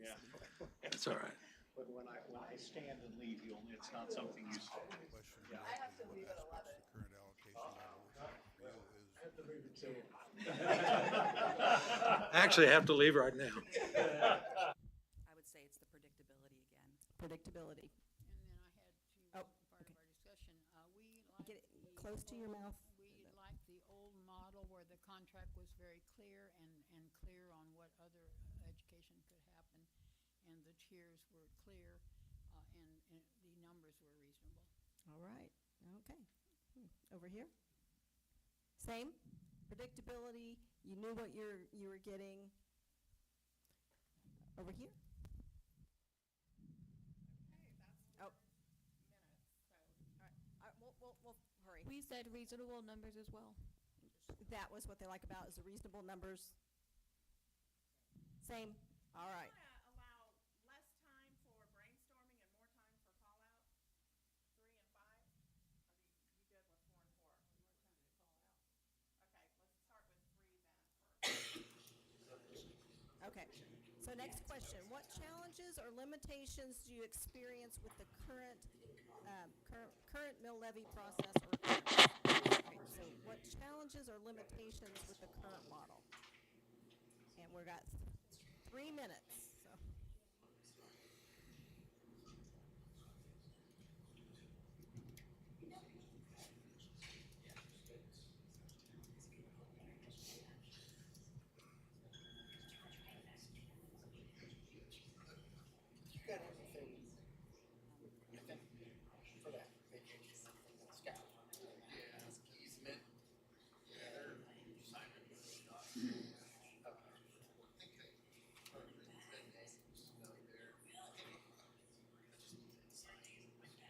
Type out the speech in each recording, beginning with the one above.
Yeah. That's all right. But when I stand and leave, it's not something you say. Yeah. I have to leave at 11. The current allocation level for you is. I have to leave it too. Actually, I have to leave right now. I would say it's the predictability again. Predictability. And then I had to, Oh, part of okay. our discussion, we like. Get it close to your mouth. We like the old model where the contract was very clear and clear on what other education could happen. And the tiers were clear, and the numbers were reasonable. All right, okay. Over here? Same, predictability, you knew what you were getting. Over here? Oh. All right, we'll hurry. We said reasonable numbers as well. That was what they like about is the reasonable numbers. Same, all right. Allow less time for brainstorming and more time for call out? 3 and 5? Are you good with 4 and 4? More time to call out. Okay, let's start with 3 then. Okay, so next question, what challenges or limitations do you experience with the current mill levy process or okay, so what challenges or limitations with the current model? And we've got 3 minutes, so. You got everything, I think, for that vacation, scout. Yeah, easement.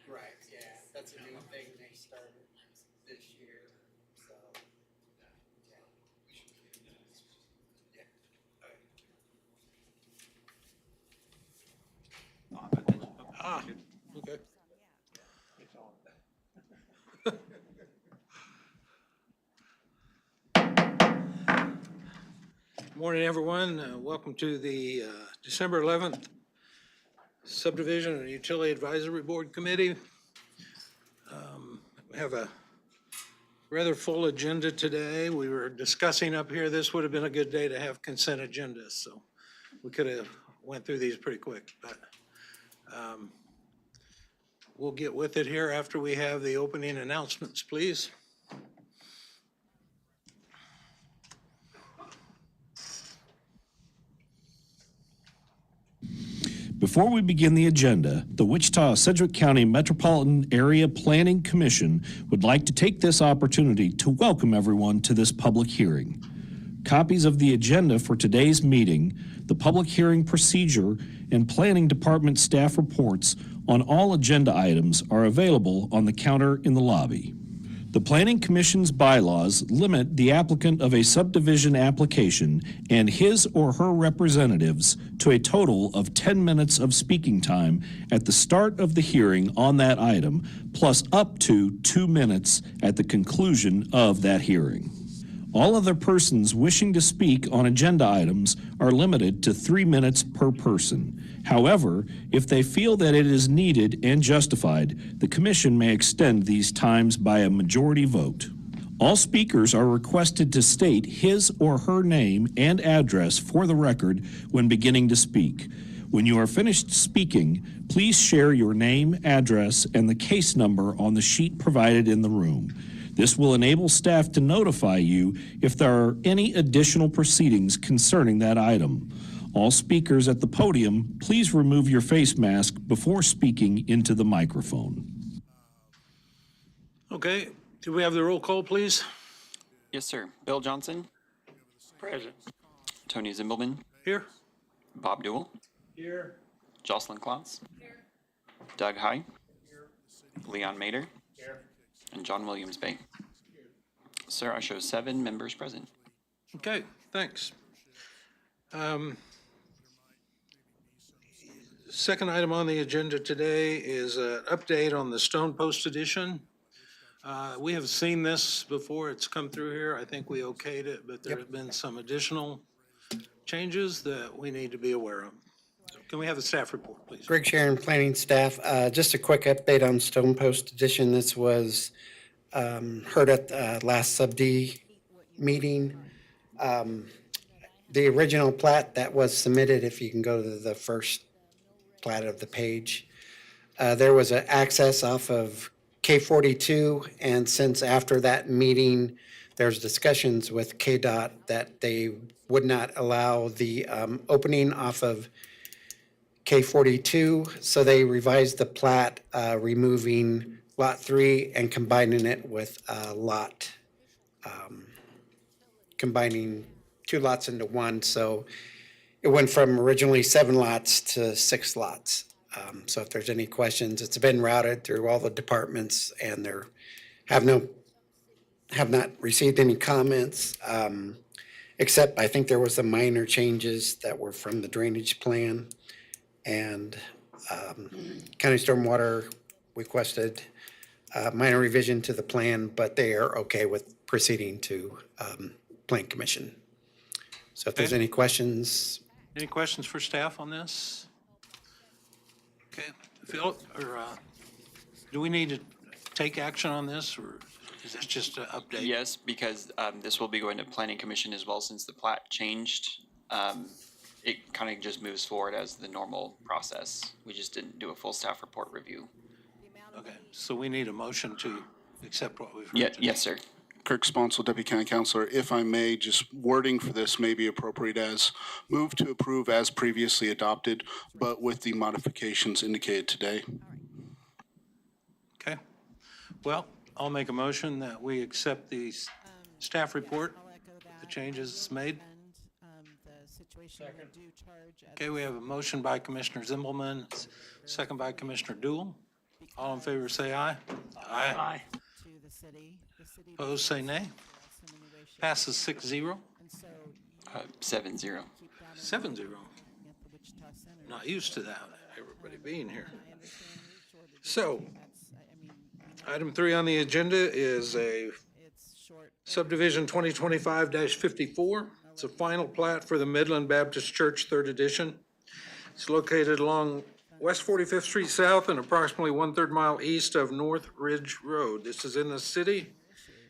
Right, yeah, that's a new thing they started this year, so. Ah, okay. It's on. Morning, everyone. Welcome to the December 11th Subdivision and Utility Advisory Board Committee. We have a rather full agenda today. We were discussing up here, this would have been a good day to have consent agendas, so we could have went through these pretty quick, but we'll get with it here after we have the opening announcements, please. Before we begin the agenda, the Wichita-Sedgwick County Metropolitan Area Planning Commission would like to take this opportunity to welcome everyone to this public hearing. Copies of the agenda for today's meeting, the public hearing procedure, and Planning Department staff reports on all agenda items are available on the counter in the lobby. The Planning Commission's bylaws limit the applicant of a subdivision application and his or her representatives to a total of 10 minutes of speaking time at the start of the hearing on that item, plus up to 2 minutes at the conclusion of that hearing. All other persons wishing to speak on agenda items are limited to 3 minutes per person. However, if they feel that it is needed and justified, the commission may extend these times by a majority vote. All speakers are requested to state his or her name and address for the record when beginning to speak. When you are finished speaking, please share your name, address, and the case number on the sheet provided in the room. This will enable staff to notify you if there are any additional proceedings concerning that item. All speakers at the podium, please remove your face mask before speaking into the microphone. Okay, do we have the roll call, please? Yes, sir. Bill Johnson. Present. Tony Zimbelman. Here? Bob Dewell. Here. Jocelyn Klotz. Doug High. Leon Mader. Here. And John Williams Bay. Sir, I show 7 members present. Okay, thanks. Second item on the agenda today is an update on the Stone Post Edition. We have seen this before, it's come through here, I think we okayed it, but there have been some additional changes that we need to be aware of. So, Can we have the staff report, please? Greg Sharon, planning staff. Just a quick update on Stone Post Edition. This was heard at the last Subd meeting. The original plat that was submitted, if you can go to the first plat of the page, there was an access off of K42, and since after that meeting, there's discussions with KDOT that they would not allow the opening off of K42, so they revised the plat, removing Lot 3 and combining it with combining two lots into one, so it went from originally 7 lots to 6 lots. So if there's any questions, it's been routed through all the departments, and have not received any comments, except I think there was some minor changes that were from the drainage plan. And County Stormwater requested a minor revision to the plan, but they are okay with proceeding to Plan Commission. So if there's Okay. any questions, Any questions for staff on this? Okay, Phil, or do we need to take action on this, or is this just an update? Yes, because this will be going to planning commission as well since the plat changed. It kind of just moves forward as the normal process. We just didn't do a full staff report review. Okay, so we need a motion to accept what we've heard Yeah, today. yes, sir. Kirk Sponsel, Deputy County Councilor. If I may, just wording for this may be appropriate as move to approve as previously adopted, but with the modifications indicated today. Okay, well, I'll make a motion that we accept the staff report, I'll echo that. the changes made. And the situation we do charge at Okay, we have a motion by Commissioner Zimmelman, second by Commissioner Dool. All in favor, say aye. Aye. to the city. The city Opposed, say nay. in any way, shape, Passes 6-0. and so 7-0. keep that in 7-0. mind at the Wichita Center. Not used to that, everybody being here. I understand we're shorted. So, That's, I mean, item 3 on the agenda is a it's short. Subdivision 2025-54. It's a final plat for the Midland Baptist Church, 3rd edition. It's located along West 45th Street South and approximately 1/3 mile east of North Ridge Road. This is in the city.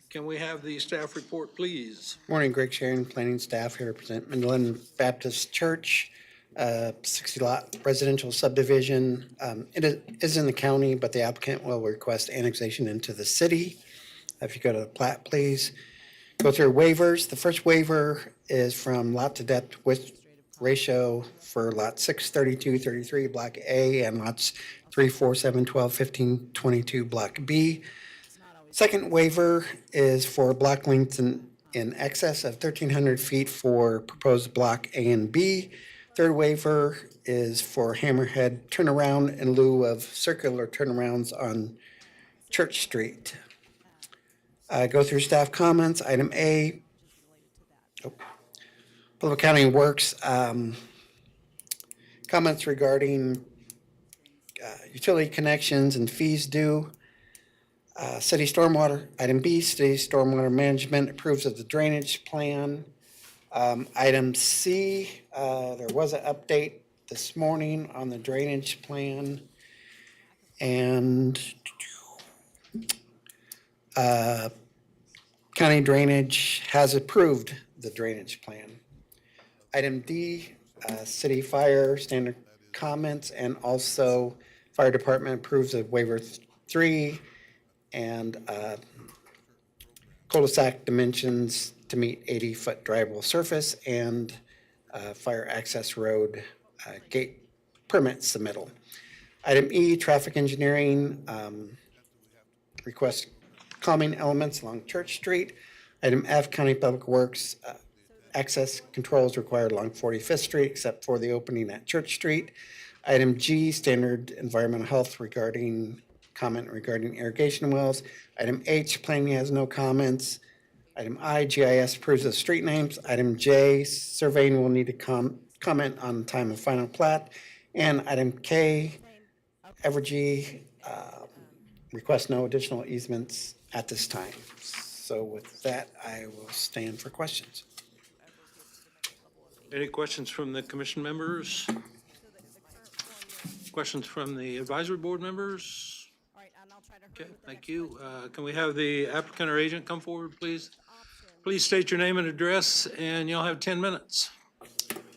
Can we have the staff report, please? morning, Greg Sharon, planning staff here represent Midland Baptist Church, 60-lot residential subdivision. It is in the county, but the applicant will request annexation into the city. If you go to the plat, please. Go through waivers. The first waiver is from lot to depth width ratio for lot 6, 32, 33, block A, and lots 3, 4, 7, 12, 15, 22, block B. Second waiver is for block lengths in excess of 1,300 feet for proposed block A and B. Third waiver is for hammerhead turnaround in lieu of circular turnarounds on Church Street. Go through staff comments. Item A. Public Accounting Works. Comments regarding utility connections and fees due. City stormwater. Item B, city stormwater management approves of the drainage plan. Item C, there was an update this morning on the drainage plan. And county drainage has approved the drainage plan. Item D, city fire standard comments, and also fire department approves of waiver 3 and cul-de-sac dimensions to meet 80-foot drivable surface and fire access road gate permit submittal. Item E, traffic engineering, request calming elements along Church Street. Item F, county public works, access controls required along 45th Street except for the opening at Church Street. Item G, standard environmental health comment regarding irrigation wells. Item H, planning has no comments. Item I, GIS approves of street names. Item J, surveying will need to comment on time of final plat. And item K, Evergy, request no additional easements at this time. So with that, I will stand for questions. Any questions from the commission members? Questions from the advisory board members? All right, and I'll try to hurry Okay, with the thank next you. question. Can we have the applicant or agent come forward, please? Option. Please state your name and address, and you'll have 10 minutes.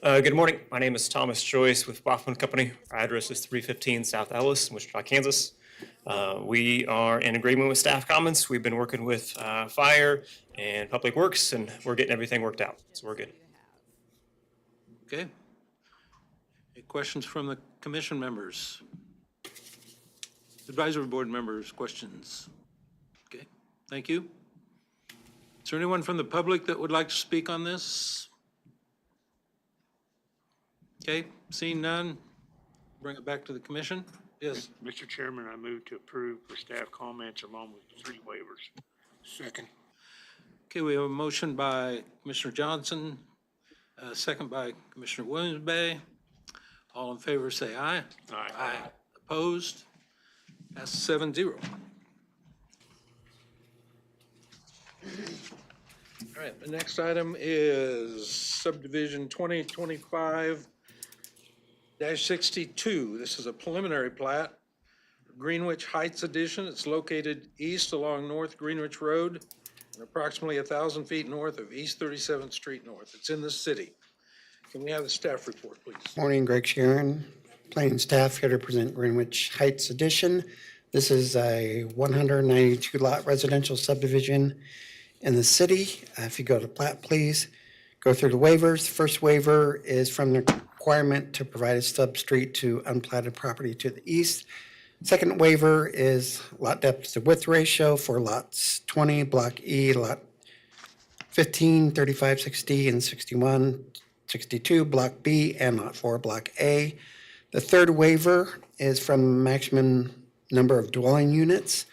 Good morning. My name is Thomas Joyce with Bachman Company. Our address is 315 South Ellis, Wichita, Kansas. We are in agreement with staff comments. We've been working with fire and public works, and we're getting everything worked out, so we're good. Okay. Any questions from the commission members? Advisory board members, questions? Okay, thank you. Is there anyone from the public that would like to speak on this? Okay, seeing none, bring it back to the commission. Yes, Mr. Chairman, I move to approve for staff comments along with 3 waivers. Second. okay, we have a motion by Commissioner Johnson, second by Commissioner Williams-Bay. All in favor, say aye. Aye. Opposed? Passes 7-0. All right, the next item is subdivision 2025-62. This is a preliminary plat, Greenwich Heights Edition. It's located east along North Greenwich Road and approximately 1,000 feet north of East 37th Street North. It's in the city. Can we have the staff report, please? Morning, Greg Sharon, planning staff here to present Greenwich Heights Edition. This is a 192 lot residential subdivision in the city. If you go to plat, please go through the waivers. First waiver is from the requirement to provide a substreet to unplatted property to the east. Second waiver is lot depth to width ratio for lots 20, block E, lot 15, 35, 60, and 61, 62, block B, and lot 4, block A. The third waiver is from maximum number of dwelling units.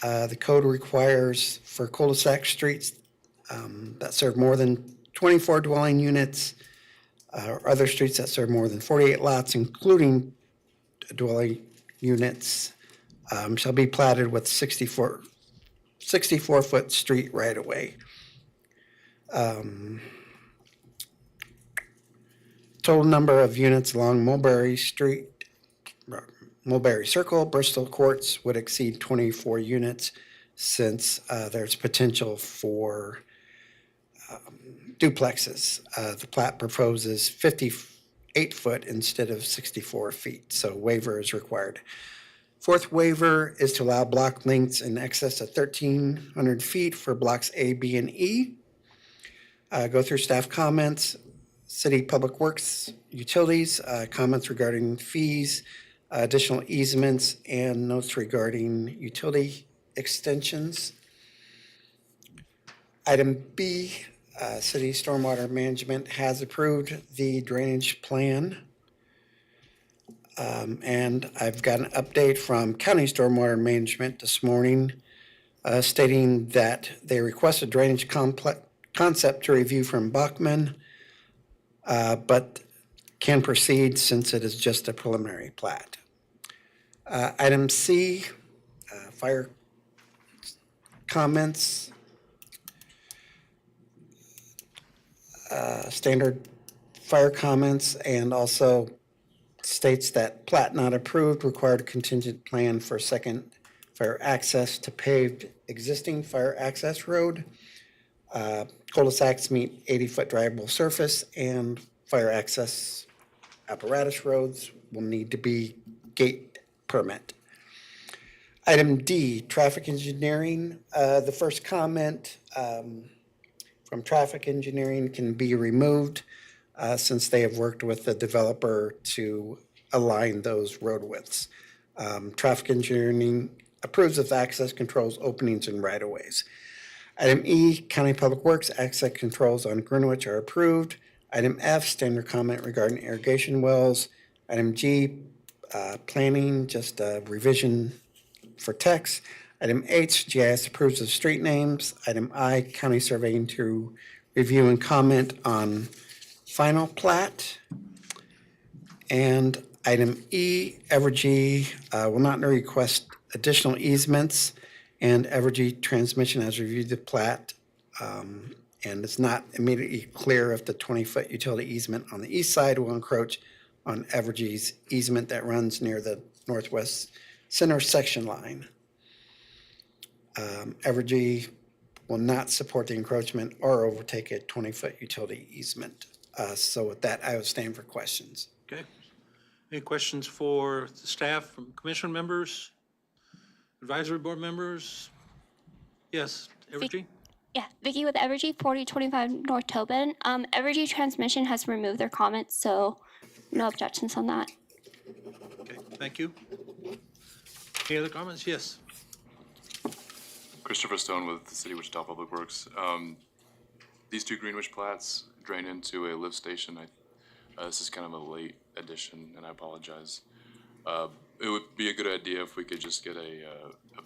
The code requires for cul-de-sac streets that serve more than 24 dwelling units, or other streets that serve more than 48 lots, including dwelling units, shall be platted with 64-foot street right-of-way. Total number of units along Mulberry Street, Mulberry Circle, Bristol Courts would exceed 24 units since there's potential for duplexes. The plat proposes 58 foot instead of 64 feet, so waiver is required. Fourth waiver is to allow block lengths in excess of 1,300 feet for blocks A, B, and E. Go through staff comments, city public works, utilities, comments regarding fees, additional easements, and notes regarding utility extensions. Item B, city stormwater management has approved the drainage plan. And I've got an update from county stormwater management this morning stating that they requested drainage concept to review from Bachman, but can proceed since it is just a preliminary plat. Item C, fire comments. Standard fire comments, and also states that plat not approved required contingent plan for second fire access to paved existing fire access road. Cul-de-sacs meet 80-foot drivable surface, and fire access apparatus roads will need to be gate permit. Item D, traffic engineering. The first comment from traffic engineering can be removed since they have worked with the developer to align those road widths. Traffic engineering approves of access controls, openings, and right-of-ways. Item E, County Public Works access controls on Greenwich are approved. Item F, standard comment regarding irrigation wells. Item G, planning, just a revision for text. Item H, GIS approves of street names. Item I, county surveying to review and comment on final plat. And item E, Evergy will not request additional easements, and Evergy Transmission has reviewed the plat, and it's not immediately clear if the 20-foot utility easement on the east side will encroach on Evergy's easement that runs near the northwest center section line. Evergy will not support the encroachment or overtake a 20-foot utility easement. So with that, I would stand for questions. Okay. Any questions for the staff from commission members? Advisory board members? Yes, Evergy? Yeah, Vicky with Evergy, 4025 North Tobin. Evergy Transmission has removed their comments, so no objections on that. Okay, thank you. Any other comments? Yes. Christopher Stone with the City of Wichita Public Works. These two Greenwich plats drain into a lift station. This is kind of a late addition, and I apologize. It would be a good idea if we could just get a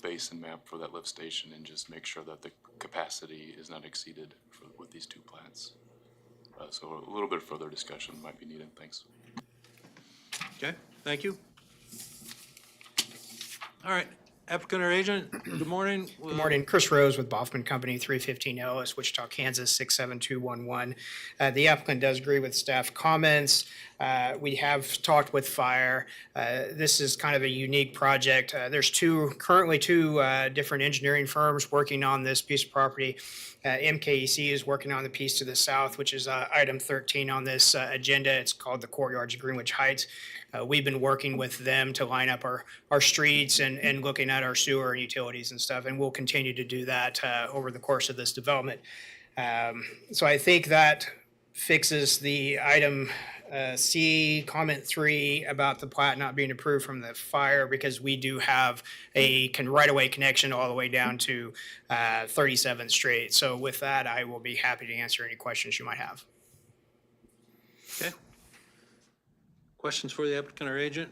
basin map for that lift station and just make sure that the capacity is not exceeded with these two plants. So a little bit further discussion might be needed. Thanks. Okay, thank you. All right, applicant or agent, good morning. Good morning, Chris Rose with Boffman Company, 315 Ellis, Wichita, Kansas, 67211. The applicant does agree with staff comments. We have talked with fire. This is kind of a unique project. There's currently two different engineering firms working on this piece of property. MKEC is working on the piece to the south, which is item 13 on this agenda. It's called the Courtyards of Greenwich Heights. We've been working with them to line up our streets and looking at our sewer and utilities and stuff, and we'll continue to do that over the course of this development. So I think that fixes the item C, comment 3 about the plat not being approved from the fire, because we do have a right-of-way connection all the way down to 37th Street. So with that, I will be happy to answer any questions you might have. Okay. Questions for the applicant or agent?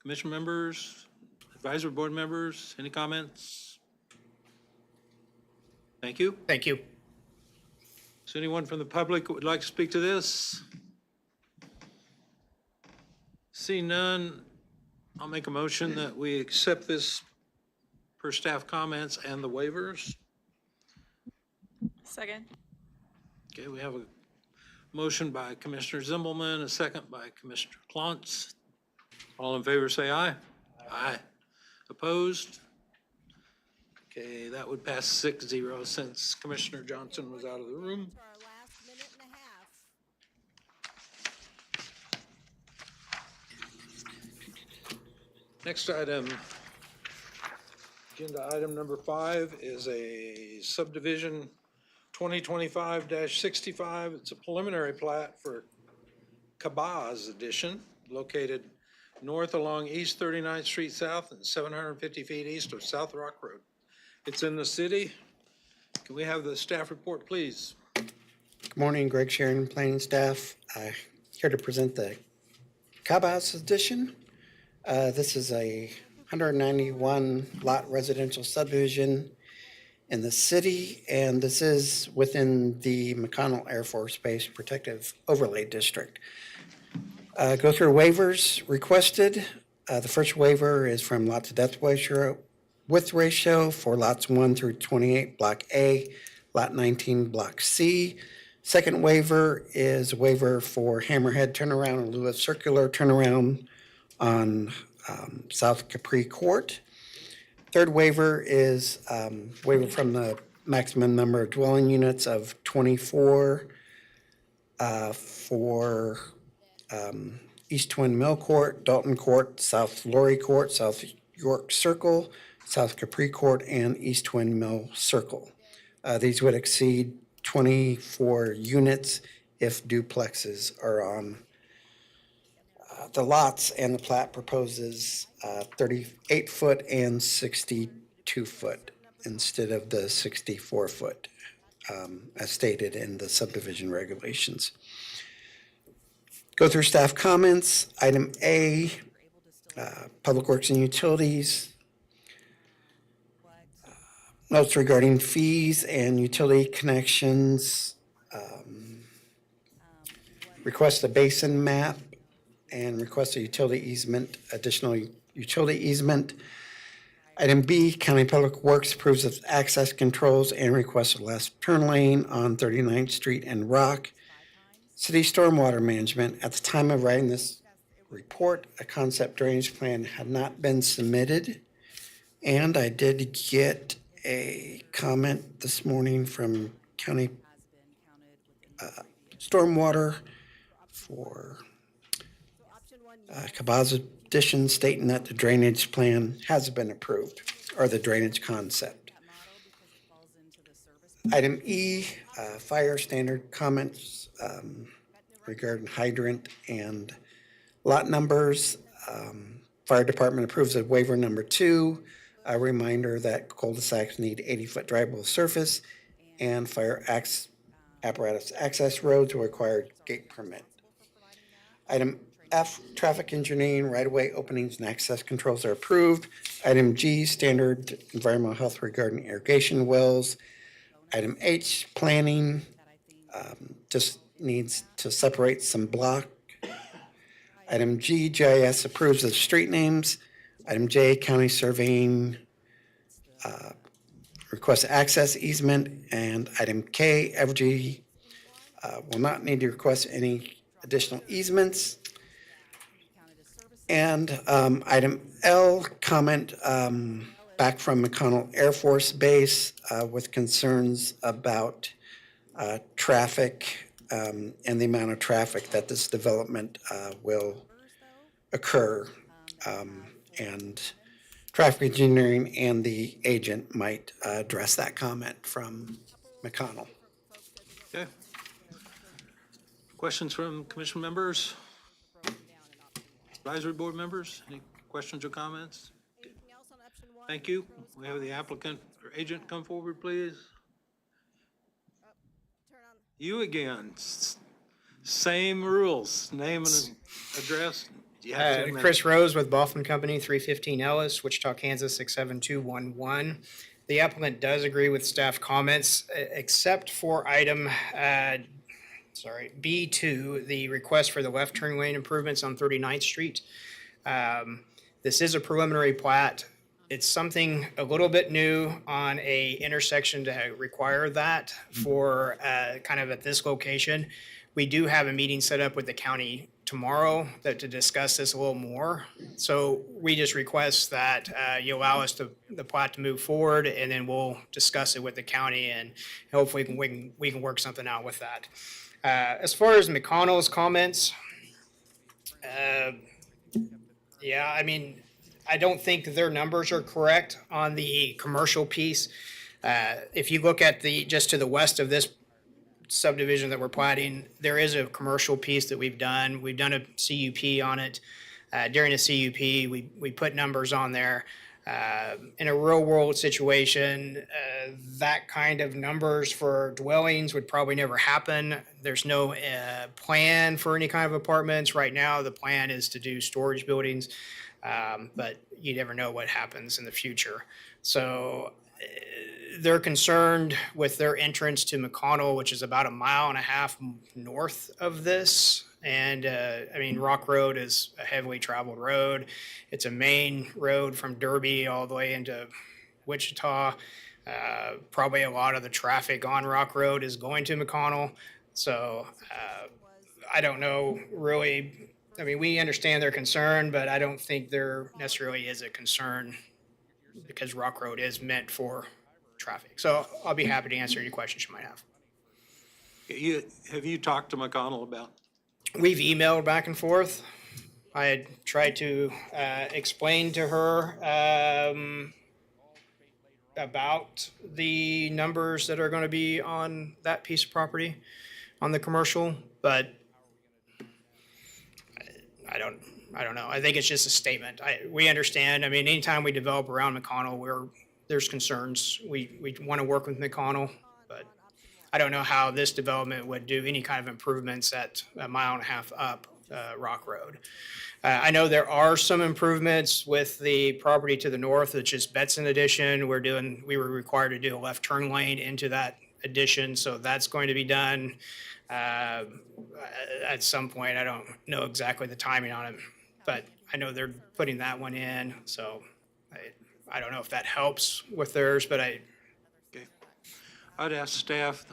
Commission members, advisory board members, any comments? Thank you. Thank you. Is anyone from the public who would like to speak to this? See none, I'll make a motion that we accept this per staff comments and the waivers. Second. Okay, we have a motion by Commissioner Zimbelman, a second by Commissioner Klontz. All in favor, say aye. Aye. Opposed? Okay, that would pass 6-0 since Commissioner Johnson was out of the room. To our last minute and a half. Next item, agenda item number 5 is a subdivision 2025-65. It's a preliminary plat for Cabaz Edition, located north along East 39th Street South and 750 feet east of South Rock Road. It's in the city. Can we have the staff report, please? Good morning, Greg Sharon, planning staff. Here to present the Cabaz Edition. This is a 191 lot residential subdivision in the city, and this is within the McConnell Air Force Base Protective Overlay District. Go through waivers requested. The first waiver is from lot to depth width ratio for lots 1 through 28, Block A, lot 19, Block C. Second waiver is a waiver for hammerhead turnaround in lieu of circular turnaround on South Capri Court. Third waiver is waiver from the maximum number of dwelling units of 24 for East Twin Mill Court, Dalton Court, South Laurie Court, South York Circle, South Capri Court, and East Twin Mill Circle. These would exceed 24 units if duplexes are on the lots, and the plat proposes 38-foot and 62-foot instead of the 64-foot as stated in the subdivision regulations. Go through staff comments. Item A, Public Works and Utilities. Notes regarding fees and utility connections. Request a basin map and request a utility easement, additional utility easement. Item B, County Public Works approves of access controls and requests a left turn lane on 39th Street and Rock. City Stormwater Management, at the time of writing this report. A concept drainage plan had not been submitted. And I did get a comment this morning from county stormwater for Cabaza Addition stating that the drainage plan has been approved, or the drainage concept. Item E, fire standard comments regarding hydrant and lot numbers. Fire department approves of waiver number 2. A reminder that cul-de-sacs need 80-foot drivable surface and fire apparatus access roads will require gate permit. Item F, traffic engineering, right-of-way openings and access controls are approved. Item G, standard environmental health regarding irrigation wells. Item H, planning, just needs to separate some block. Item G, GIS approves of street names. Item J, county surveying requests access easement. And item K, Evergy will not need to request any additional easements. And item L, comment back from McConnell Air Force Base with concerns about traffic and the amount of traffic that this development will occur. And traffic engineering and the agent might address that comment from McConnell. Okay. Questions from commission members? Advisory board members, any questions or comments? Anything else on option 1? Thank you. We have the applicant or agent come forward, please. Turn on. You again. Same rules, name and address. You have 10 minutes. Chris Rose with Boffman Company, 315 Ellis, Wichita, Kansas, 67211. The applicant does agree with staff comments, except for item B2, the request for the left turn lane improvements on 39th Street. This is a preliminary plat. It's something a little bit new on a intersection to require that for kind of at this location. We do have a meeting set up with the county tomorrow to discuss this a little more. So we just request that you allow us the plat to move forward, and then we'll discuss it with the county, and hopefully we can work something out with that. As far as McConnell's comments, yeah, I mean, I don't think their numbers are correct on the commercial piece. If you look at just to the west of this subdivision that we're platting, there is a commercial piece that we've done. We've done a CUP on it. During a CUP, we put numbers on there. In a real world situation, that kind of numbers for dwellings would probably never happen. There's no plan for any kind of apartments. Right now, the plan is to do storage buildings, but you never know what happens in the future. So they're concerned with their entrance to McConnell, which is about 1.5 miles north of this. And I mean, Rock Road is a heavily traveled road. It's a main road from Derby all the way into Wichita. Probably a lot of the traffic on Rock Road is going to McConnell. So I don't know really. I mean, we understand their concern, but I don't think there necessarily is a concern because Rock Road is meant for traffic. So I'll be happy to answer any questions you might have. Have you talked to McConnell about? We've emailed back and forth. I had tried to explain to her about the numbers that are going to be on that piece of property on the commercial, but I don't know. I think it's just a statement. We understand. I mean, anytime we develop around McConnell, there's concerns. We want to work with McConnell, but I don't know how this development would do any kind of improvements at 1.5 miles up Rock Road. I know there are some improvements with the property to the north, which is Betson Addition. We were required to do a left turn lane into that addition, so that's going to be done at some point. I don't know exactly the timing on it, but I know they're putting that one in. So I don't know if that helps with theirs, but Okay. I'd ask staff,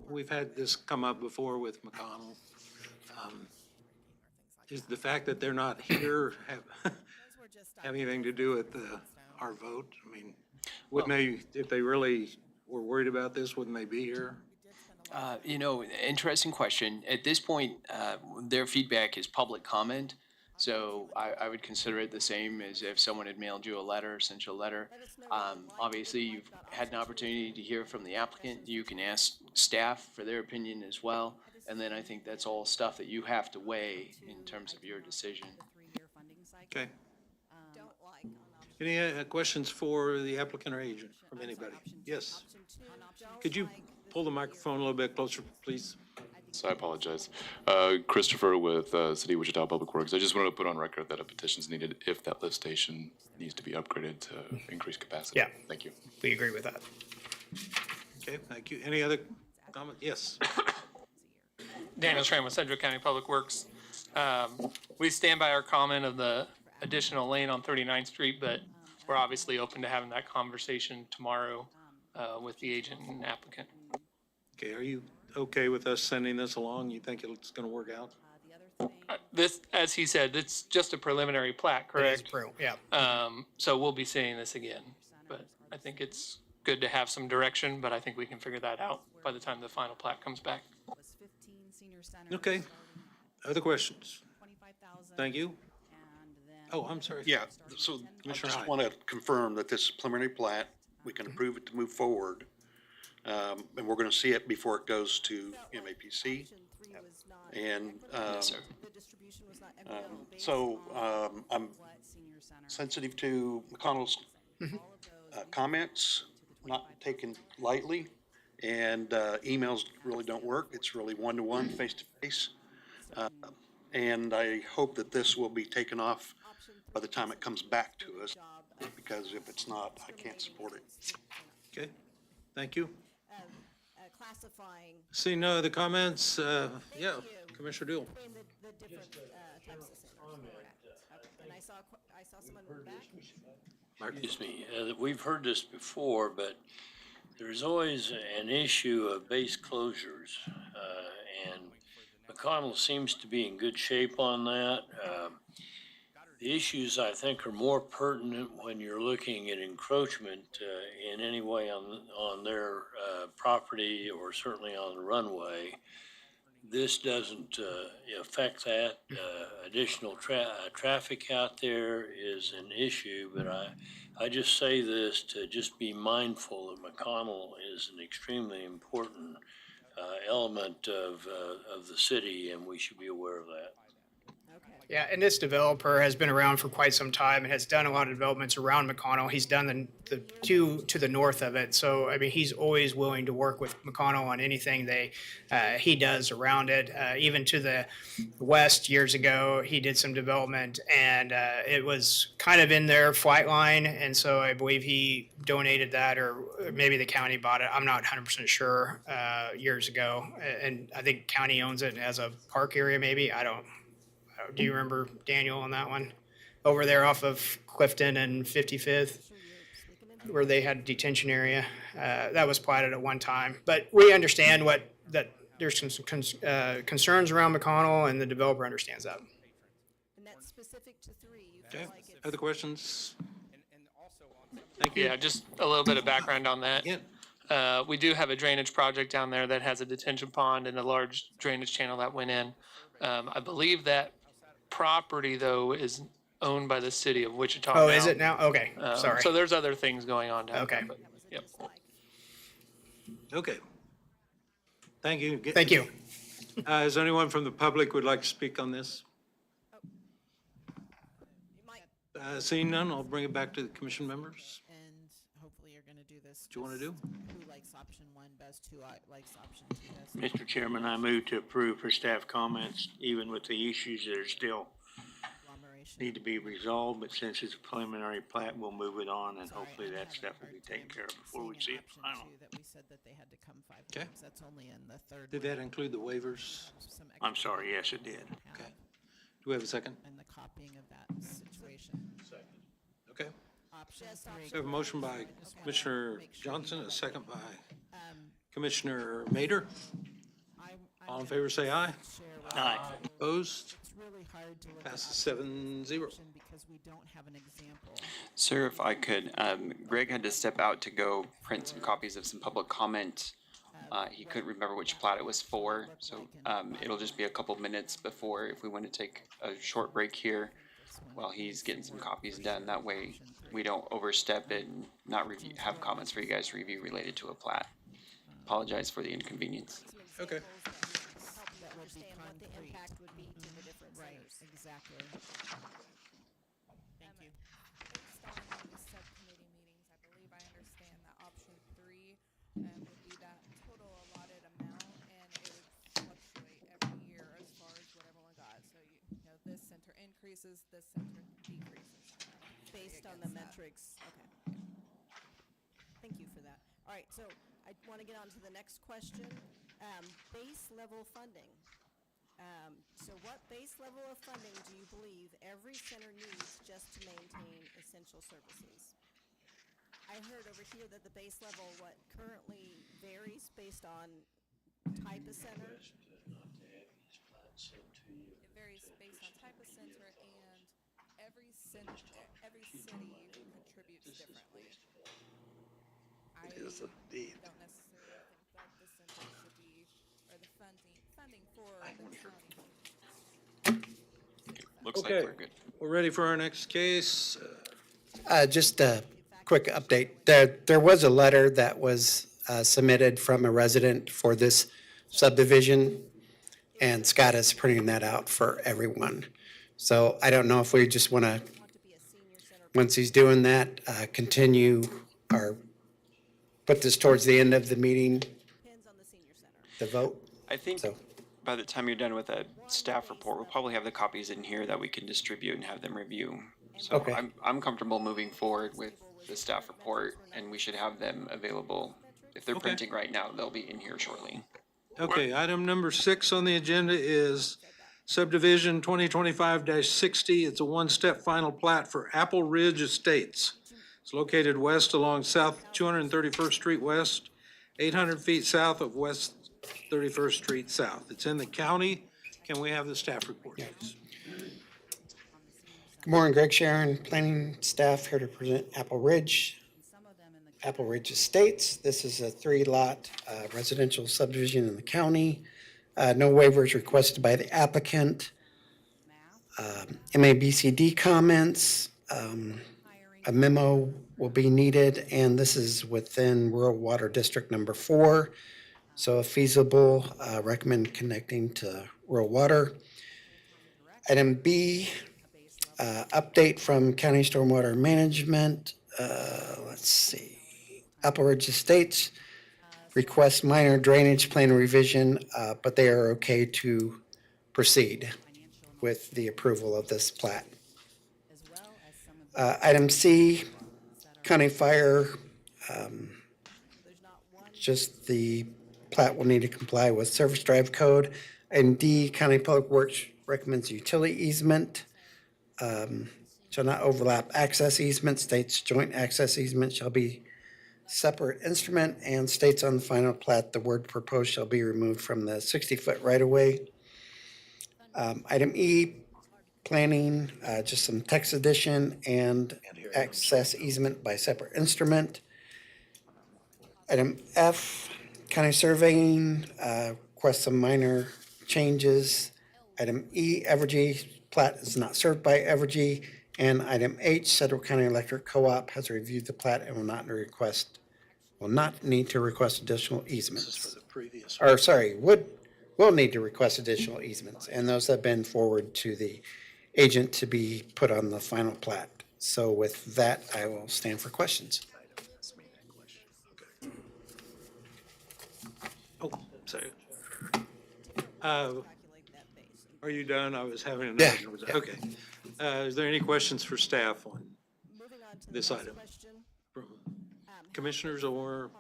we've had this come up before with McConnell. Is the fact that they're not here have anything to do with our vote? I mean, wouldn't they, if they really were worried about this, wouldn't they be here? Interesting question. At this point, their feedback is public comment. So I would consider it the same as if someone had mailed you a letter, sent you a letter. Obviously, you've had an opportunity to hear from the applicant. You can ask staff for their opinion as well. And then I think that's all stuff that you have to weigh in terms of your decision. Okay. Any questions for the applicant or agent from anybody? Yes. Could you pull the microphone a little bit closer, please? So I apologize. Christopher with City of Wichita Public Works. I just wanted to put on record that a petition is needed if that lift station needs to be upgraded to increase capacity. Yeah. Thank you. We agree with that. Okay, thank you. Any other comment? Yes. Daniel Schramm with Sedgwick County Public Works. We stand by our comment of the additional lane on 39th Street, but we're obviously open to having that conversation tomorrow with the agent and applicant. Okay, are you okay with us sending this along? You think it's going to work out? This, as he said, it's just a preliminary plat, correct? Yeah. So we'll be seeing this again, but I think it's good to have some direction, but I think we can figure that out by the time the final plat comes back. Okay. Other questions? Thank you. Oh, I'm sorry. Yeah, so I Commissioner just Hyde. want to confirm that this is preliminary plat. We can approve it to move forward. And we're going to see it before it goes to MAPC. And Yes, sir. so I'm sensitive to McConnell's comments, not taken lightly. And emails really don't work. It's really one-to-one, face-to-face. And I hope that this will be taken off by the time it comes back to us, because if it's not, I can't support it. Okay, thank you. Classifying. See no other comments? Yeah, Commissioner Dewell. Between the different types of centers. And I saw someone in the back. Excuse me, we've heard this before, but there's always an issue of base closures. And McConnell seems to be in good shape on that. The issues, I think, are more pertinent when you're looking at encroachment in any way on their property or certainly on the runway. This doesn't affect that. Additional traffic out there is an issue, but I just say this to just be mindful that McConnell is an extremely important element of the city, and we should be aware of that. Yeah, and this developer has been around for quite some time and has done a lot of developments around McConnell. He's done the two to the north of it. So, I mean, he's always willing to work with McConnell on anything he does around it. Even to the west years ago, he did some development, and it was kind of in their flight line. And so I believe he donated that, or maybe the county bought it. I'm not 100% sure, years ago. And I think county owns it as a park area, maybe. I don't. Do you remember, Daniel, on that one? Over there off of Clifton and 55th, where they had a detention area. That was platted at one time. But we understand that there's some concerns around McConnell, and the developer understands that. And that's specific to 3. You Okay, feel like it's. other questions? Thank you. Yeah, just a little bit of background on that. Yeah. We do have a drainage project down there that has a detention pond and a large drainage channel that went in. I believe that property, though, is owned by the city of Wichita. Oh, now. is it now? Okay, sorry. So there's other things going on down Okay. there. But, yep. Okay. Thank you. Thank you. Is there anyone from the public would like to speak on this? Seeing none, I'll bring it back to the commission members. And hopefully you're gonna do this. What do you want to do? Who likes option 1 best, who likes option 2 best? Mr. Chairman, I move to approve for staff comments, even with the issues that are still need to be resolved, but since it's a preliminary plat, we'll move it on, and hopefully that stuff will be taken care of before we see it final. That we said that they had to come 5 Okay. times. That's only in the third. Did that include the waivers? Some I'm sorry, yes, it did. Okay. Do we have a second? and the copying of that situation. Okay. Option Just 3. We have a motion by Commissioner Johnson, a second by Commissioner Mader. I All in favor, say aye. Aye. Opposed? It's really hard to look at Passes 7-0. because we don't have an example. Sir, if I could, Greg had to step out to go print some copies of some public comment. He couldn't remember which plat it was for, so it'll just be a couple minutes before, if we want to take a short break here while he's getting some copies done. That way we don't overstep it and not review, have comments for you guys to review related to a plat. Apologize for the inconvenience. Okay. That understand what the impact would be to the different centers. Exactly. Thank you. Based on the subcommittee meetings, I believe I understand that option 3 would be that total allotted amount, and it would fluctuate every year as far as what everyone got. So you know, this center increases, this center decreases. Based on the metrics, okay. Thank you for that. All right, so I want to get on to the next question. Base level funding. So what base level of funding do you believe every center needs just to maintain essential services? I heard over here that the base level, what currently varies based on type of center? It varies based on type of center, and every city contributes differently. I don't necessarily think that the center should be, or the funding for the county. Looks like Okay. we're good. We're ready for our next case. Just a quick update. There was a letter that was submitted from a resident for this subdivision, and Scott is printing that out for everyone. So I don't know if we just want to, once he's doing that, continue or put this towards the end of the meeting, the vote. I think So- by the time you're done with that staff report, we'll probably have the copies in here that we can distribute and have them review. So Okay. I'm comfortable moving forward with the staff report, and we should have them available. If they're Okay. printing right now, they'll be in here shortly. Okay, item number 6 on the agenda is Subdivision 2025-60. It's a one-step final plat for Apple Ridge Estates. It's located west along South 231st Street West, 800 feet south of West 31st Street South. It's in the county. Can we have the staff report, please? Good morning, Greg Sharon, planning staff here to present Apple Ridge Estates. This is a 3-lot residential subdivision in the county. No waivers requested by the applicant. MABCD comments, a memo will be needed, and this is within Rural Water District Number 4. So if feasible, recommend connecting to rural water. Item B, update from County Stormwater Management. Let's see. Apple Ridge Estates requests minor drainage plan revision, but they are okay to proceed with the approval of this plat. Item C, County Fire, just the plat will need to comply with Service Drive Code. And D, County Public Works recommends utility easement. Shall not overlap access easement, states joint access easement shall be separate instrument, and states on the final plat, the word proposed shall be removed from the 60-foot right-of-way. Item E, planning, just some text addition and access easement by separate instrument. Item F, county surveying, request some minor changes. Item E, Evergy plat is not served by Evergy. And item H, Central County Electric Co-op has reviewed the plat and will not need to request additional easements. Or sorry, will need to request additional easements, and those have been forwarded to the agent to be put on the final plat. So with that, I will stand for questions. Oh, sorry. Are you done? I was having an. Yeah. Okay. Is there any questions for staff on this item? From commissioners or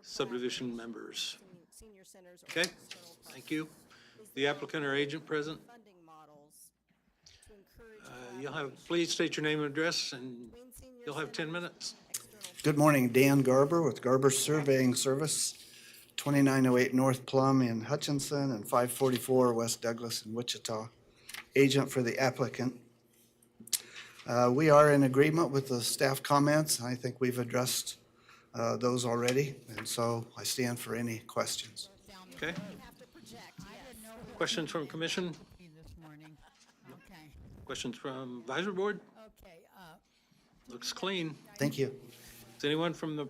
subdivision members? Okay, thank you. The applicant or agent present? Please state your name and address, and you'll have 10 minutes. Good morning, Dan Garber with Garber Surveying Service. 2908 North Plum in Hutchinson and 544 West Douglas in Wichita. Agent for the applicant. We are in agreement with the staff comments. I think we've addressed those already, and so I stand for any questions. Okay. Questions from commission? This morning. Okay. Questions from advisory board? Okay, Looks clean. Thank you. Does anyone from the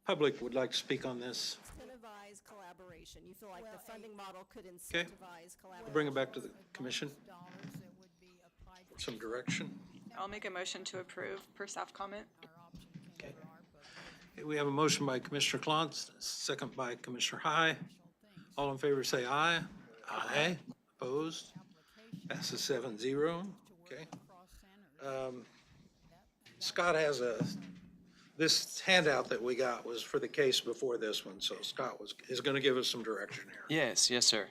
public would like to speak on this? Incentivize collaboration. You feel like the funding model could Okay. incentivize collaboration? We'll bring it back to the commission for some direction. I'll make a motion to approve per staff comment. Okay, we have a motion by Commissioner Klontz, second by Commissioner High. All in favor say aye. Aye. Opposed? Passes 7-0. Okay. Scott has this handout that we got was for the case before this one, so Scott is going to give us some direction here. Yes, sir.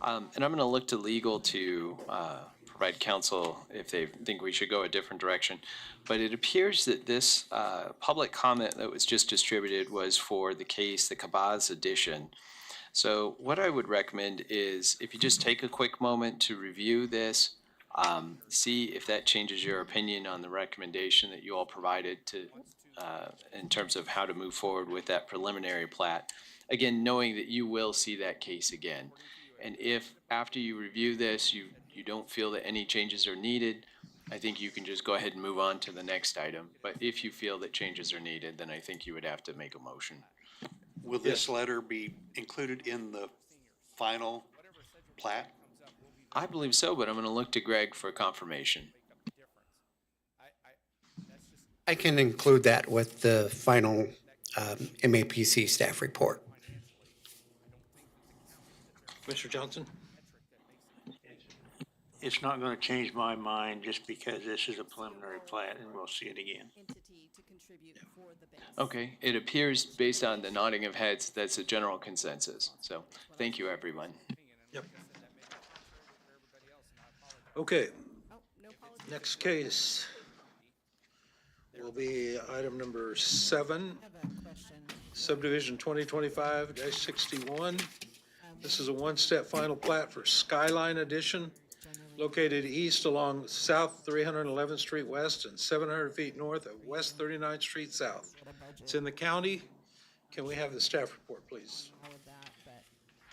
And I'm going to look to legal to provide counsel if they think we should go a different direction. But it appears that this public comment that was just distributed was for the case, the Cabaz edition. So what I would recommend is if you just take a quick moment to review this, see if that changes your opinion on the recommendation that you all provided to in terms of how to move forward with that preliminary plat. Again, knowing that you will see that case again. And if after you review this, you don't feel that any changes are needed, I think you can just go ahead and move on to the next item. But if you feel that changes are needed, then I think you would have to make a motion. Will this letter be included in the final plat? I believe so, but I'm going to look to Greg for confirmation. I can include that with the final MAPC staff report. Commissioner Johnson? It's not going to change my mind just because this is a preliminary plat and we'll see it again. Okay, it appears based on the nodding of heads, that's a general consensus. So thank you, everyone. Yep. Okay. Next case will be item number 7, Subdivision 2025-61. This is a one-step final plat for Skyline Edition, located east along South 311th Street West and 700 feet north of West 39th Street South. It's in the county. Can we have the staff report, please?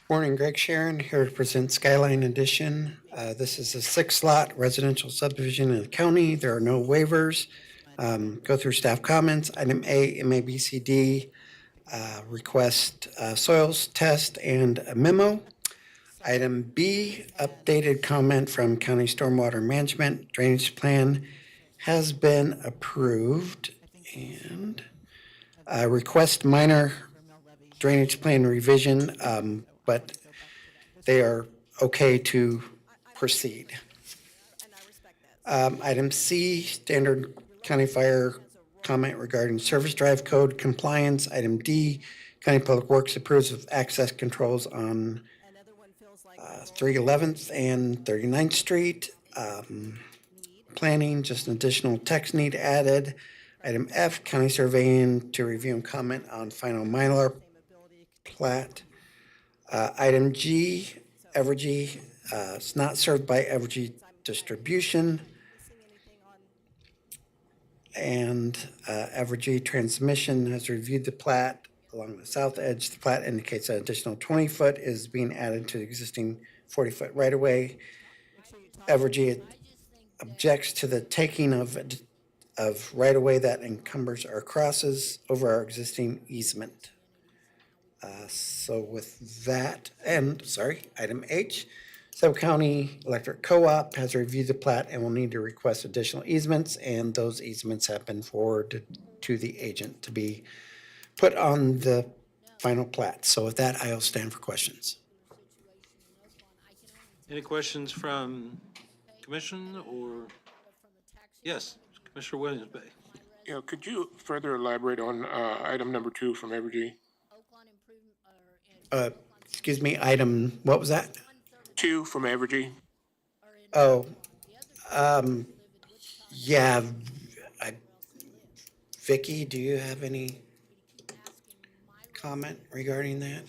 Morning, Greg Sharon, here to present Skyline Edition. This is a 6-lot residential subdivision in the county. There are no waivers. Go through staff comments. Item A, MABCD, request soils test and a memo. Item B, updated comment from County Stormwater Management. Drainage plan has been approved. And request minor drainage plan revision, but they are okay to proceed. Item C, standard county fire comment regarding service drive code compliance. Item D, County Public Works approves of access controls on 311th and 39th Street. Planning, just an additional text need added. Item F, county surveying to review and comment on final Mylar plat. Item G, Evergy, it's not served by Evergy Distribution. And Evergy Transmission has reviewed the plat along the south edge. The plat indicates an additional 20-foot is being added to the existing 40-foot right-of-way. Evergy objects to the taking of right-of-way that encumbers or crosses over our existing easement. So with that, item H, Sub-County Electric Co-op has reviewed the plat and will need to request additional easements, and those easements have been forwarded to the agent to be put on the final plat. So with that, I'll stand for questions. Any questions from commission or? Yes, Commissioner Williams Bay. Yeah, could you further elaborate on item number 2 from Evergy? Excuse me, item, what was that? 2 from Evergy. Oh, yeah. Vicky, do you have any comment regarding that?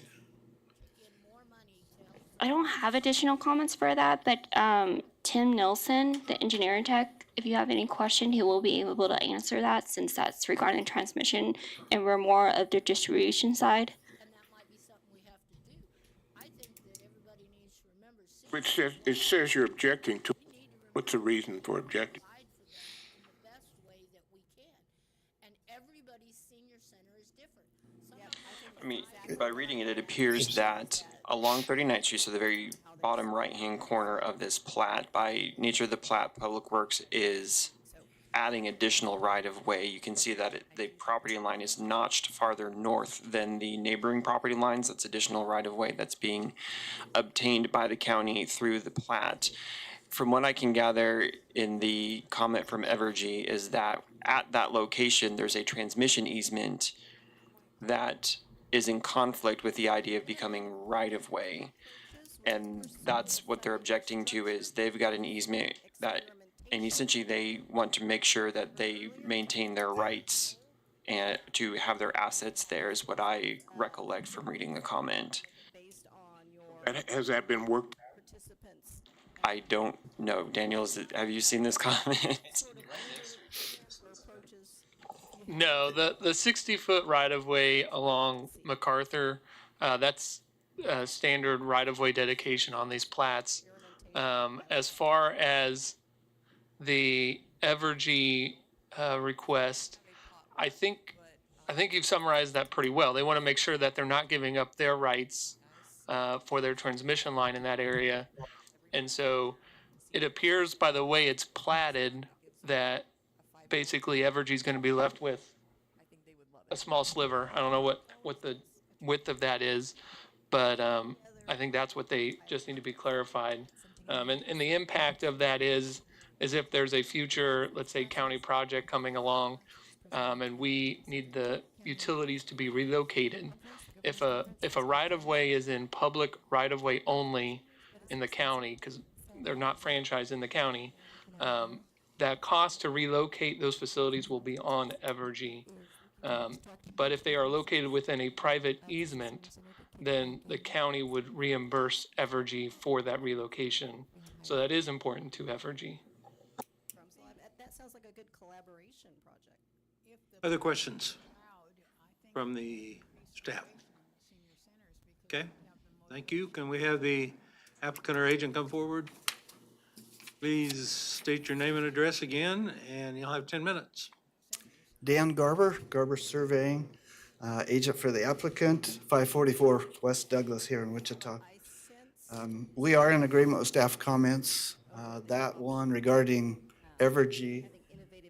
I don't have additional comments for that, but Tim Nilsson, the engineering tech, if you have any question, he will be able to answer that since that's regarding transmission and we're more of the distribution side. It says you're objecting to, what's the reason for objecting? I mean, by reading it, it appears that along 39th Street, so the very bottom right-hand corner of this plat, by nature of the plat, Public Works is adding additional right-of-way. You can see that the property line is notched farther north than the neighboring property lines. That's additional right-of-way that's being obtained by the county through the plat. From what I can gather in the comment from Evergy is that at that location, there's a transmission easement that is in conflict with the idea of becoming right-of-way. And that's what they're objecting to, is they've got an easement that, and essentially they want to make sure that they maintain their rights and to have their assets there, is what I recollect from reading the comment. Has that been worked? I don't know. Daniel, have you seen this comment? No, the 60-foot right-of-way along MacArthur, that's standard right-of-way dedication on these plats. As far as the Evergy request, I think you've summarized that pretty well. They want to make sure that they're not giving up their rights for their transmission line in that area. And so it appears by the way it's platted that basically Evergy's going to be left with a small sliver. I don't know what the width of that is, but I think that's what they just need to be clarified. And the impact of that is if there's a future, let's say, county project coming along, and we need the utilities to be relocated. If a right-of-way is in public right-of-way only in the county, because they're not franchised in the county, that cost to relocate those facilities will be on Evergy. But if they are located within a private easement, then the county would reimburse Evergy for that relocation. So that is important to Evergy. That sounds like a good collaboration project. Other questions from the staff? Okay, thank you. Can we have the applicant or agent come forward? Please state your name and address again, and you'll have 10 minutes. Dan Garber, Garber Surveying, agent for the applicant, 544 West Douglas here in Wichita. We are in agreement with staff comments. That one regarding Evergy,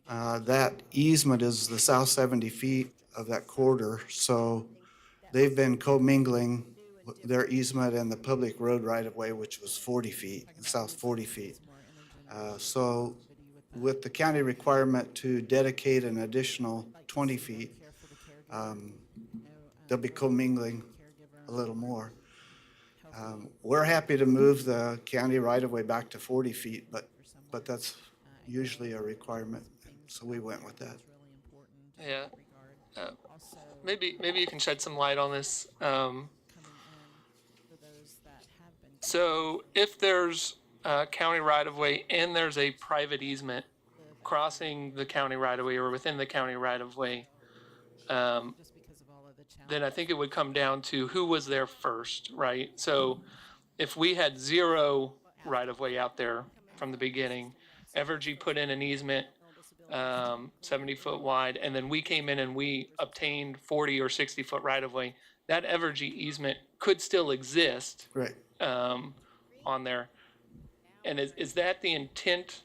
that easement is the south 70 feet of that corridor, so they've been commingling their easement and the public road right-of-way, which was 40 feet, the south 40 feet. So with the county requirement to dedicate an additional 20 feet, they'll be commingling a little more. We're happy to move the county right-of-way back to 40 feet, but that's usually a requirement, so we went with that. Yeah. Maybe you can shed some light on this. So if there's county right-of-way and there's a private easement crossing the county right-of-way or within the county right-of-way, then I think it would come down to who was there first, right? So if we had zero right-of-way out there from the beginning, Evergy put in an easement 70 foot wide, and then we came in and we obtained 40 or 60 foot right-of-way, that Evergy easement could still exist. Right. On there. And is that the intent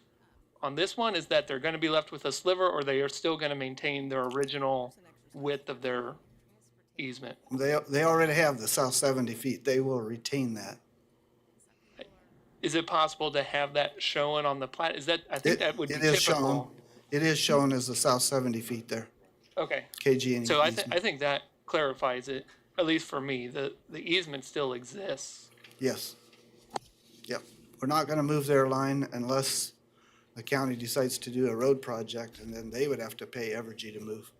on this one, is that they're going to be left with a sliver, or they are still going to maintain their original width of their easement? They already have the south 70 feet. They will retain that. Is it possible to have that shown on the plat? Is that, I think that would be typical. Shown. It is shown as the south 70 feet there. Okay. KG&E So I easement. think that clarifies it, at least for me. The easement still exists. Yes. Yep. We're not going to move their line unless the county decides to do a road project, and then they would have to pay Evergy to move.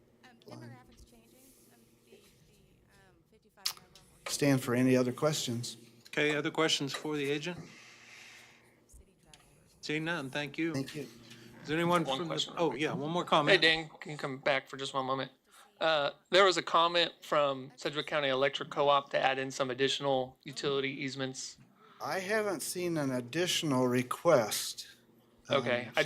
Stand for any other questions. Okay, other questions for the agent? Seeing none, thank you. Thank you. Is there anyone One from the, question real oh, quick. yeah, one more Hey, comment? Dan, can you come back for just one moment? There was a comment from Sedgwick County Electric Co-op to add in some additional utility easements. I haven't seen an additional request. Okay, I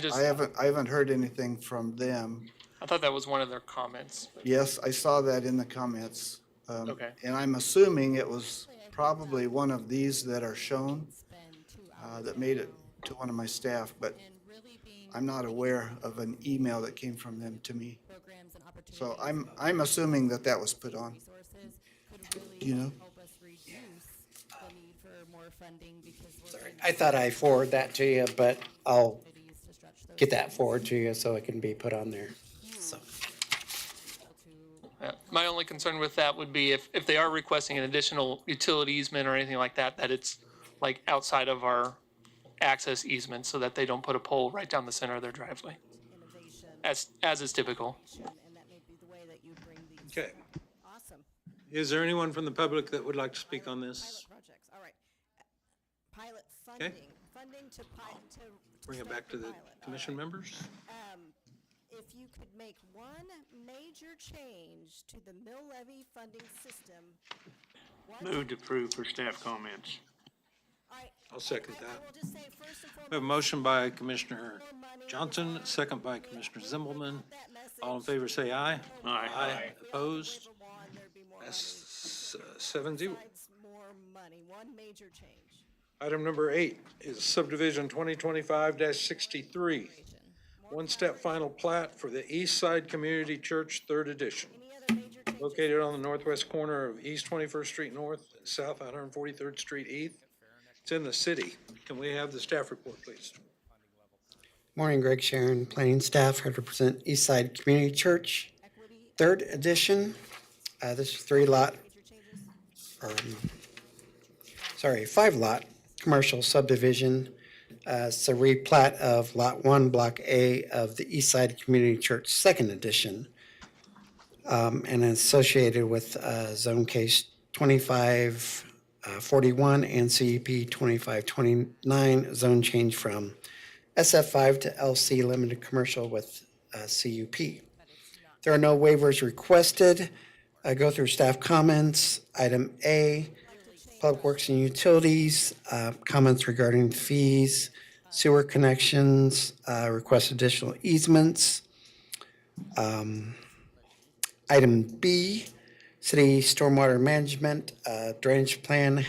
haven't heard anything from them. I thought that was one of their comments. but- Yes, I saw that in the comments. Okay. And I'm assuming it was probably one of these that are shown that made it to one of my staff, but I'm not aware of an email that came from them to me. So I'm assuming that that was put on. Do you know? Sorry, I thought I forwarded that to you, but I'll get that forward to you so it can be put on there. So, My only concern with that would be if they are requesting an additional utility easement or anything like that, that it's like outside of our access easement so that they don't put a pole right down the center of their driveway. As is typical. Okay. Is there anyone from the public that would like to speak on this? Projects, all right. Pilot Okay. funding to Bring it back to the commission members. If you could make one major change to the mill levy funding system. Move to approve for staff comments. I'll second that. We have a motion by Commissioner Johnson, second by Commissioner Zimmelman. All in favor, say aye. Aye. Opposed? That's 7-0. More money, one major change. Item number 8 is subdivision 2025-63. One-step final plat for the East Side Community Church, 3rd edition. Located on the northwest corner of East 21st Street North and South 143rd Street East. It's in the city. Can we have the staff report, please? morning, Greg Sharon, planning staff, here to present East Side Community Church, 3rd edition. This is 5-lot commercial subdivision. It's a replat of Lot 1, Block A of the East Side Community Church, 2nd edition. And associated with Zone Case 2541 and CEP 2529, zone change from SF5 to LC Limited Commercial with CUP. There are no waivers requested. Go through staff comments. Item A, Public Works and Utilities, comments regarding fees, sewer connections, request additional easements. Item B, City Stormwater Management Drainage Plan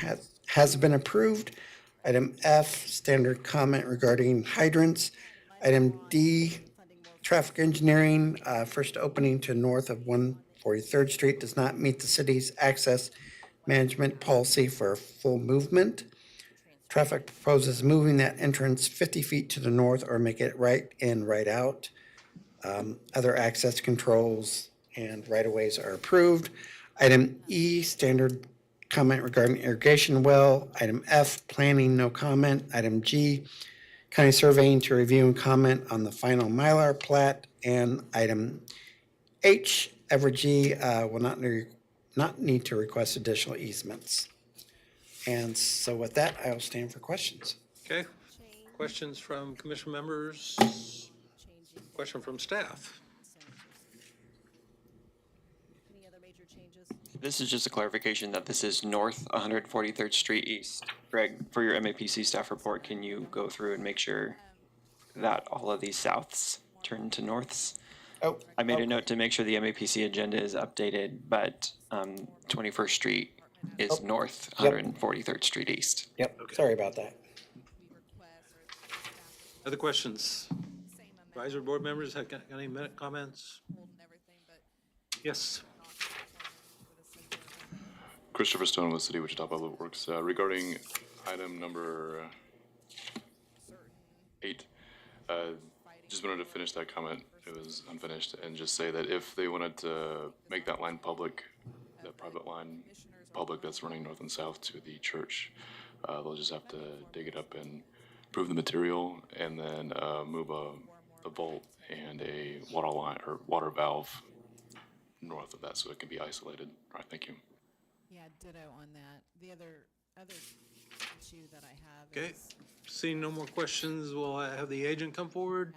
has been approved. Item F, standard comment regarding hydrants. Item D, traffic engineering, first opening to north of 143rd Street does not meet the city's access management policy for full movement. Traffic proposes moving that entrance 50 feet to the north or make it right in, right out. Other access controls and right-of-ways are approved. Item E, standard comment regarding irrigation well. Item F, planning, no comment. Item G, county surveying to review and comment on the final Mylar plat. And item H, Evergy will not need to request additional easements. And so with that, I will stand for questions. Okay. Questions from commission members? Question from staff? Any other major changes? This is just a clarification that this is North 143rd Street East. Greg, for your MAPC staff report, can you go through and make sure that all of these souths turn to norths? Oh, I made a note to make sure the MAPC agenda is updated, but 21st Street is North 143rd Street East. Yep, sorry about that. Other questions? Advisory board members, have got any minute comments? Yes. Christopher Stone with City of Wichita Public Works. Regarding item number 8, just wanted to finish that comment. It was unfinished, and just say that if they wanted to make that line public, that private line public that's running north and south to the church, they'll just have to dig it up and prove the material, and then move a vault and a water line or water valve north of that so it can be isolated. All right, thank you. Yeah, ditto on that. The other issue that I have Okay, is seeing no more questions, we'll have the agent come forward,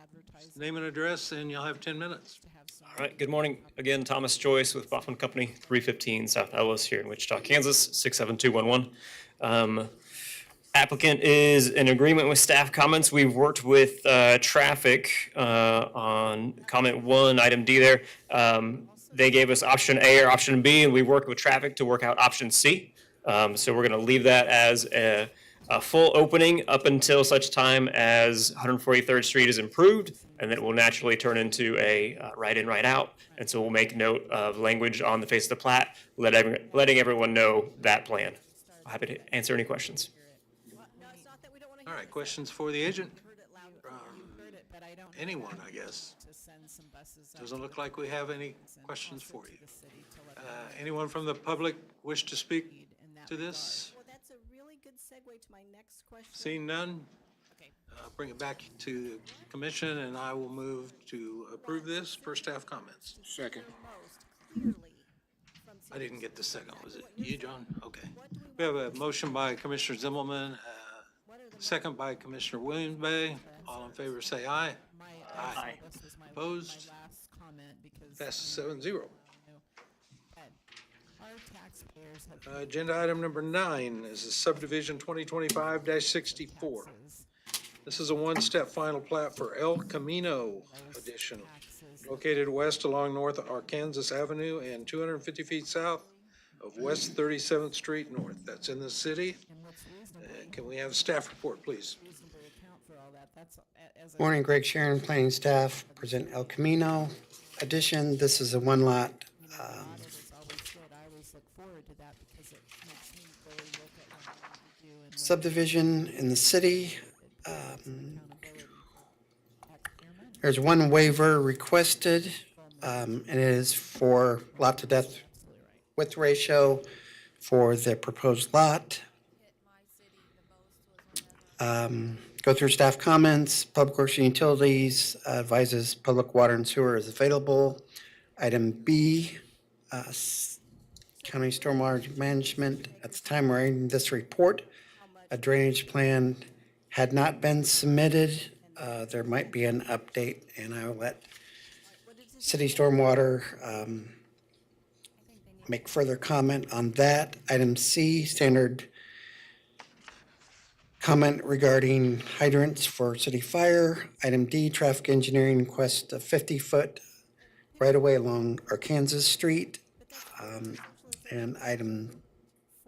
name and address, and you'll have 10 minutes. All right, good morning. Again, Thomas Joyce with Baughman Company, 315 South Ellis here in Wichita, Kansas, 67211. Applicant is in agreement with staff comments. We've worked with traffic on comment 1, item D there. They gave us option A or option B, and we worked with traffic to work out option C. So we're going to leave that as a full opening up until such time as 143rd Street is improved, and then it will naturally turn into a right-in, right-out. And so we'll make note of language on the face of the plat, letting everyone know that plan. I'm happy to answer any questions. All right, questions for the agent? Anyone, I guess. Doesn't look like we have any questions for you. Anyone from the public wish to speak to this? Well, that's a really good segue to my next question. Seeing none, bring it back to the commission, and I will move to approve this for staff comments. Second. I didn't get the second. Was it you, John? Okay. We have a motion by Commissioner Zimmelman, second by Commissioner Williams Bay. All in favor, say aye. Aye. Opposed? Passes 7-0. Agenda item number 9 is a subdivision 2025-64. This is a one-step final plat for El Camino addition, located west along North Arkansas Avenue and 250 feet south of West 37th Street North. That's in the city. Can we have a staff report, please? Morning, Greg Sharon, planning staff, present El Camino addition. This is a one-lot subdivision in the city. There's one waiver requested, and it is for lot to depth width ratio for the proposed lot. Go through staff comments. Public Works and Utilities advises public water and sewer is available. Item B, County Stormwater Management. At the time we're writing this report, a drainage plan had not been submitted. There might be an update, and I will let City Stormwater make further comment on that. Item C, standard comment regarding hydrants for city fire. Item D, traffic engineering request a 50-foot right-of-way along Arkansas Street. And item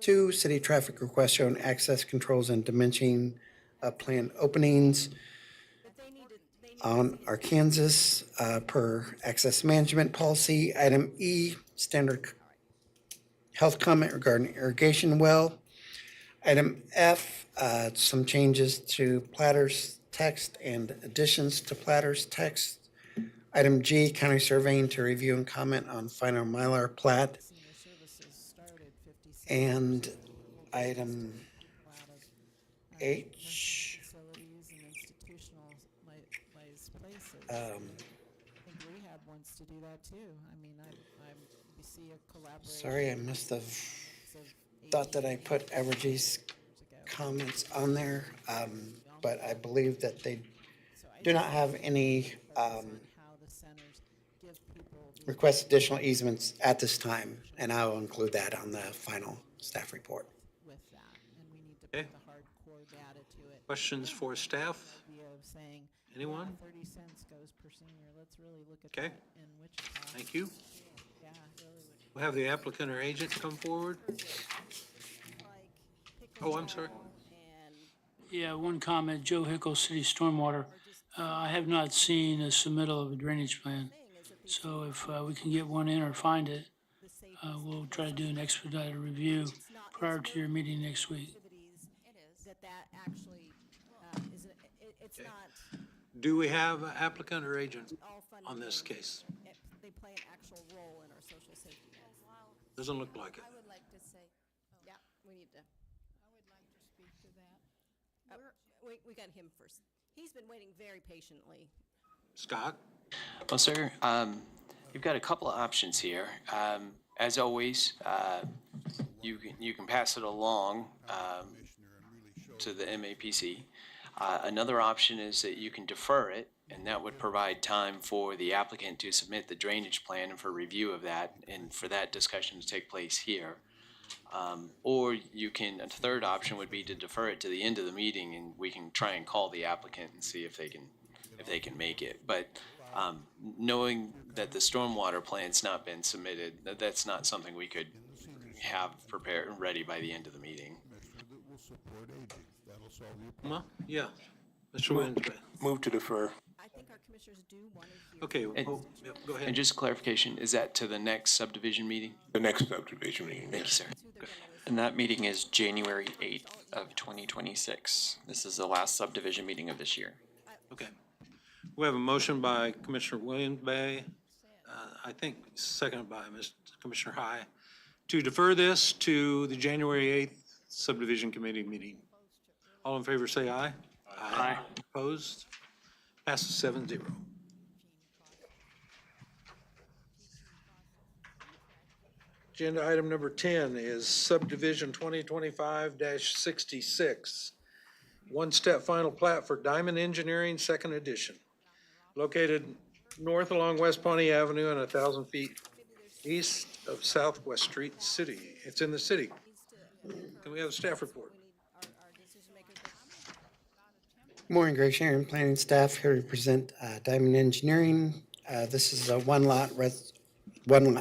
2, city traffic request showing access controls and dimensioning of planned openings on Arkansas per access management policy. Item E, standard health comment regarding irrigation well. Item F, some changes to Platter's text and additions to Platter's text. Item G, county surveying to review and comment on final Mylar plat. And item H, sorry, I must have thought that I put Evergy's comments on there, but I believe that they do not have any request additional easements at this time, and I will include that on the final staff report. Okay. Questions for staff? Anyone? Okay. Thank you. We'll have the applicant or agent come forward. Oh, I'm sorry. Yeah, one comment, Joe Hickle, City Stormwater. I have not seen a submittal of a drainage plan, so if we can get one in or find it, we'll try to do an expedited review prior to your meeting next week. Do we have an applicant or agent on this case? They play an actual role in our social safety net. Doesn't look like it. I would like to say, yeah, we need to. I would like to speak to that. We got him first. He's been waiting very patiently. Scott? Well, sir, you've got a couple of options here. As always, you can pass it along to the MAPC. Another option is that you can defer it, and that would provide time for the applicant to submit the drainage plan and for review of that, and for that discussion to take place here. Or you can, a third option would be to defer it to the end of the meeting, and we can try and call the applicant and see if they can make it. But knowing that the stormwater plan's not been submitted, that's not something we could have prepared and ready by the end of the meeting. Yeah, Mr. Williams. Move to defer. I think our commissioners do want to hear. Okay, go ahead. And just clarification, is that to the next subdivision meeting? The next subdivision meeting. Thank you, sir. And that meeting is January 8th of 2026. This is the last subdivision meeting of this year. Okay. We have a motion by Commissioner Williams Bay, I think seconded by Commissioner High, to defer this to the January 8th subdivision committee meeting. All in favor say aye. Aye. Opposed? Passes 7-0. Agenda item number 10 is subdivision 2025-66. One-step final plat for Diamond Engineering, second edition. Located north along West Pawnee Avenue and 1,000 feet east of Southwest Street City. It's in the city. Can we have a staff report? Morning, Greg Sharon, planning staff here to present Diamond Engineering. This is a one-lot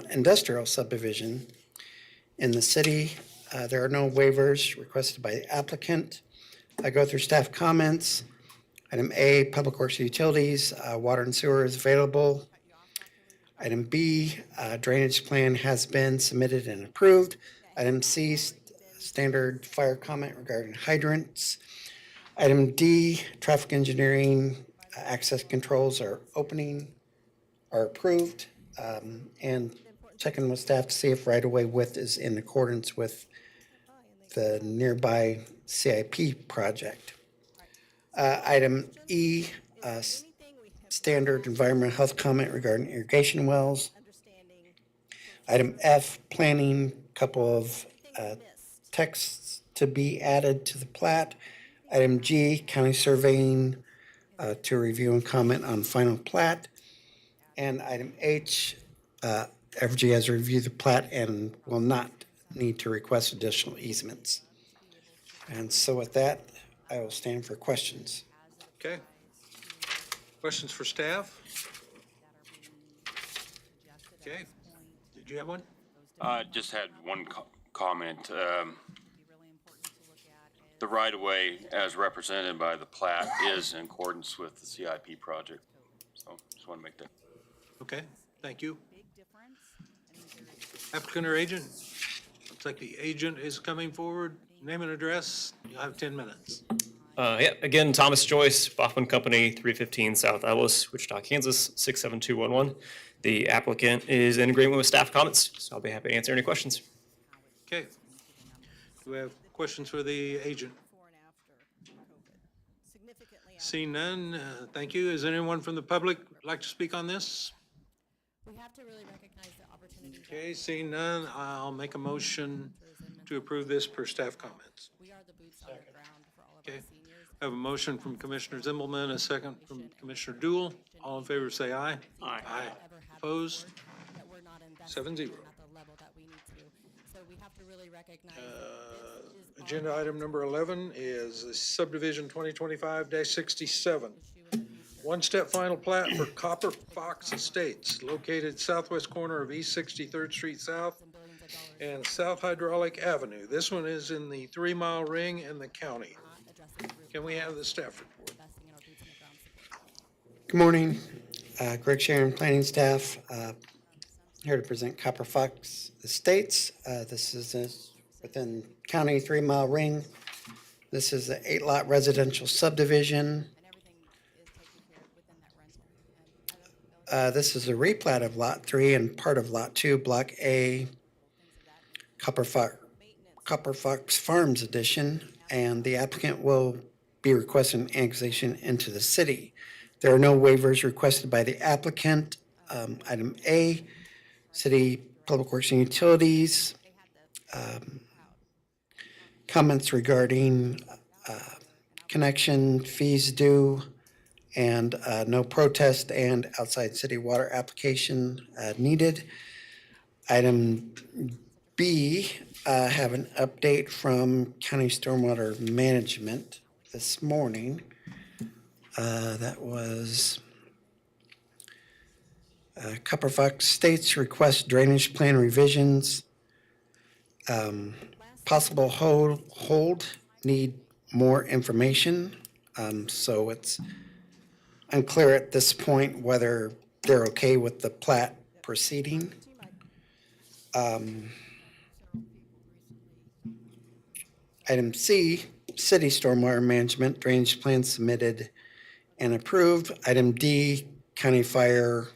industrial subdivision in the city. There are no waivers requested by the applicant. I go through staff comments. Item A, Public Works and Utilities, water and sewer is available. Item B, drainage plan has been submitted and approved. Item C, standard fire comment regarding hydrants. Item D, traffic engineering, access controls are approved. And checking with staff to see if right-of-way width is in accordance with the nearby CIP project. Item E, standard environmental health comment regarding irrigation wells. Item F, planning, couple of texts to be added to the plat. Item G, county surveying to review and comment on final plat. And item H, Evergy has reviewed the plat and will not need to request additional easements. And so with that, I will stand for questions. Okay. Questions for staff? Okay. Did you have one? Just had one comment. The right-of-way as represented by the plat is in accordance with the CIP project. So just want to make that. Okay, thank you. Applicant or agent? Looks like the agent is coming forward. Name and address. You'll have 10 minutes. Yeah, again, Thomas Joyce, Baughman Company, 315 South Ellis, Wichita, Kansas, 67211. The applicant is in agreement with staff comments, so I'll be happy to answer any questions. Okay. Do we have questions for the agent? Seeing none, thank you. Is anyone from the public like to speak on this? We have to really recognize the opportunity. Okay, seeing none, I'll make a motion to approve this per staff comments. We are the boots on the ground for all of Okay. our seniors. I have a motion from Commissioner Zimmelman, a second from Commissioner Dool. All in favor, say aye. Aye. Opposed? That we're not investing 7-0. at the level that we need to. So we have to really recognize Agenda item number 11 is subdivision 2025-67. One-step final plat for Copper Fox Estates, located southwest corner of East 63rd Street South and South Hydraulic Avenue. This one is in the 3-mile ring in the county. Can we have the staff report? Good morning, Greg Sharon, planning staff, here to present Copper Fox Estates. This is within county 3-mile ring. This is an 8-lot residential subdivision. This is a replat of Lot 3 and part of Lot 2, Block A, Copper Fox Farms Edition, and the applicant will be requesting annexation into the city. There are no waivers requested by the applicant. Item A, City Public Works and Utilities. Comments regarding connection fees due, and no protest and outside city water application needed. Item B, have an update from County Stormwater Management this morning. That was Copper Fox States request drainage plan revisions. Possible hold, need more information. So it's unclear at this point whether they're okay with the plat proceeding. Item C, city stormwater management drainage plan submitted and approved. Item D, county fire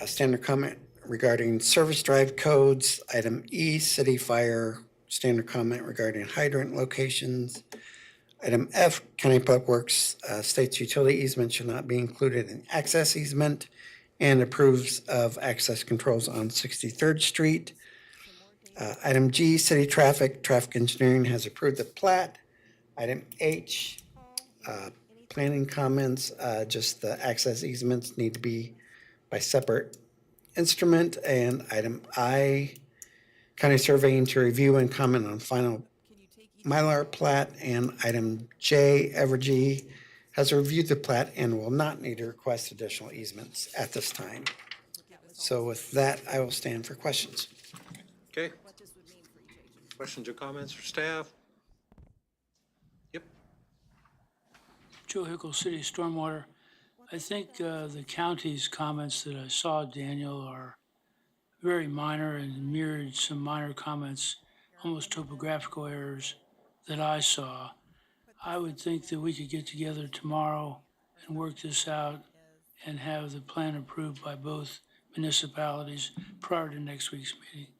standard comment regarding service drive codes. Item E, city fire standard comment regarding hydrant locations. Item F, county public works states utility easement shall not be included in access easement and approves of access controls on 63rd Street. Item G, city traffic engineering has approved the plat. Item H, planning comments, just the access easements need to be by separate instrument. And item I, county surveying to review and comment on final Mylar plat. And item J, Evergy has reviewed the plat and will not need to request additional easements at this time. So with that, I will stand for questions. Okay. Questions or comments for staff? Yep. Joe Hickle, City Stormwater. I think the county's comments that I saw, Daniel, are very minor and mirrored some minor comments, almost topographical errors that I saw. I would think that we could get together tomorrow and work this out and have the plan approved by both municipalities prior to next week's meeting.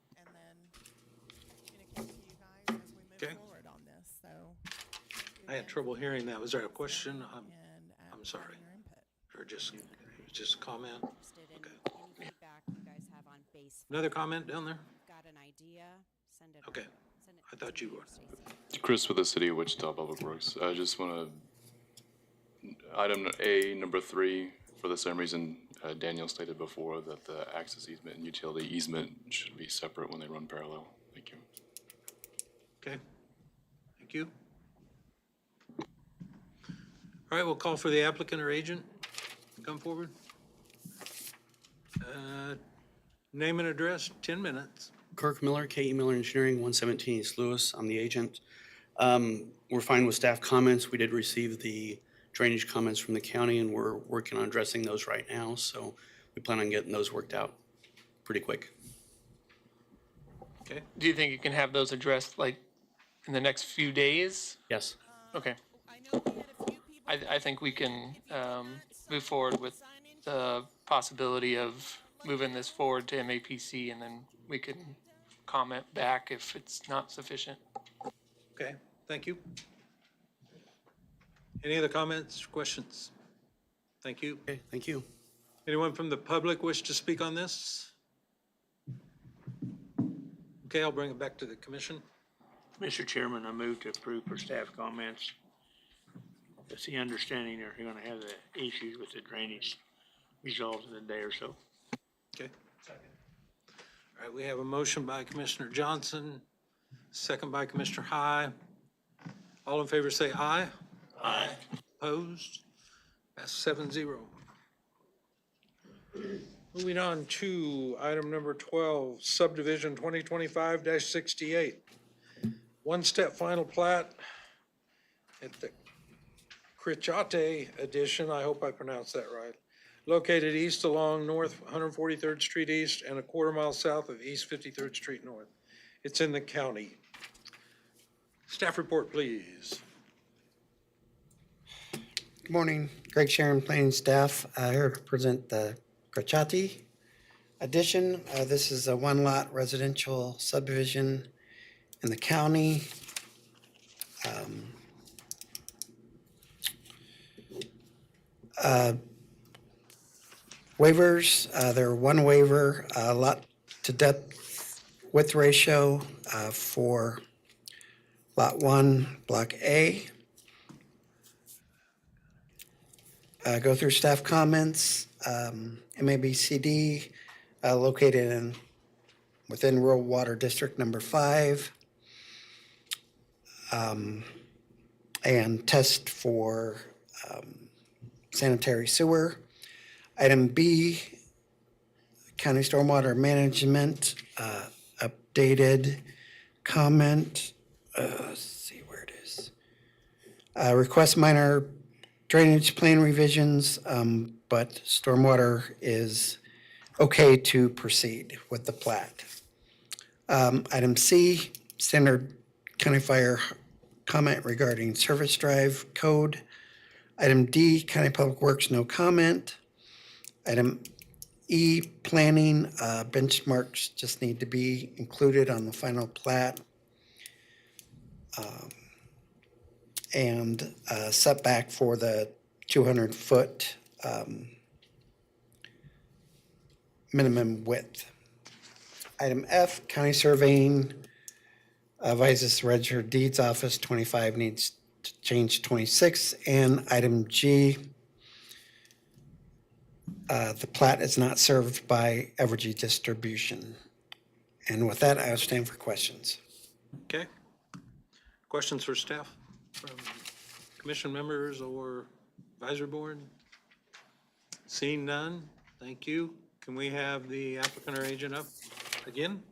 Okay. I had trouble hearing that. Was there a question? I'm sorry. Or just a comment? Okay. Another comment down there? Okay. I thought you would. Chris with the City of Wichita Public Works. I just want to, item A, number 3, for the same reason Daniel stated before, that the access easement and utility easement should be separate when they run parallel. Thank you. Okay. Thank you. All right, we'll call for the applicant or agent. Come forward. Name and address, 10 minutes. Kirk Miller, K.E. Miller Engineering, 117 East Louis. I'm the agent. We're fine with staff comments. We did receive the drainage comments from the county, and we're working on addressing those right now. So we plan on getting those worked out pretty quick. Okay. Do you think you can have those addressed like in the next few days? Yes. Okay. I think we can move forward with the possibility of moving this forward to MAPC, and then we can comment back if it's not sufficient. Okay, thank you. Any other comments, questions? Thank you. Okay, thank you. Anyone from the public wish to speak on this? Okay, I'll bring it back to the commission. Mr. Chairman, I move to approve for staff comments. It's the understanding they're gonna have the issues with the drainage resolved in a day or so. Okay. All right, we have a motion by Commissioner Johnson, second by Commissioner High. All in favor say aye. Aye. Opposed? Pass 7-0. Moving on to item number 12, subdivision 2025-68. One-step final plat at the Wichita addition, I hope I pronounced that right, located east along North 143rd Street East and a quarter mile south of East 53rd Street North. It's in the county. Staff report, please. Good morning, Greg Sharon, planning staff, here to present the Wichita addition. This is a one-lot residential subdivision in the county. Waivers, there are one waiver, lot to depth width ratio for Lot 1, Block A. Go through staff comments. MABCD located within Rural Water District Number 5. And test for sanitary sewer. Item B, County Stormwater Management, updated comment. Let's see where it is. Request minor drainage plan revisions, but stormwater is okay to proceed with the plat. Item C, standard county fire comment regarding service drive code. Item D, County Public Works, no comment. Item E, planning, benchmarks just need to be included on the final plat. And setback for the 200-foot minimum width. Item F, county surveying, advises the Register of Deeds Office 25 needs to change 26. And item G, the plat is not served by Evergy Distribution. And with that, I will stand for questions. Okay. Questions for staff from commission members or advisory board? Seeing none, thank you. Can we have the applicant or agent up again?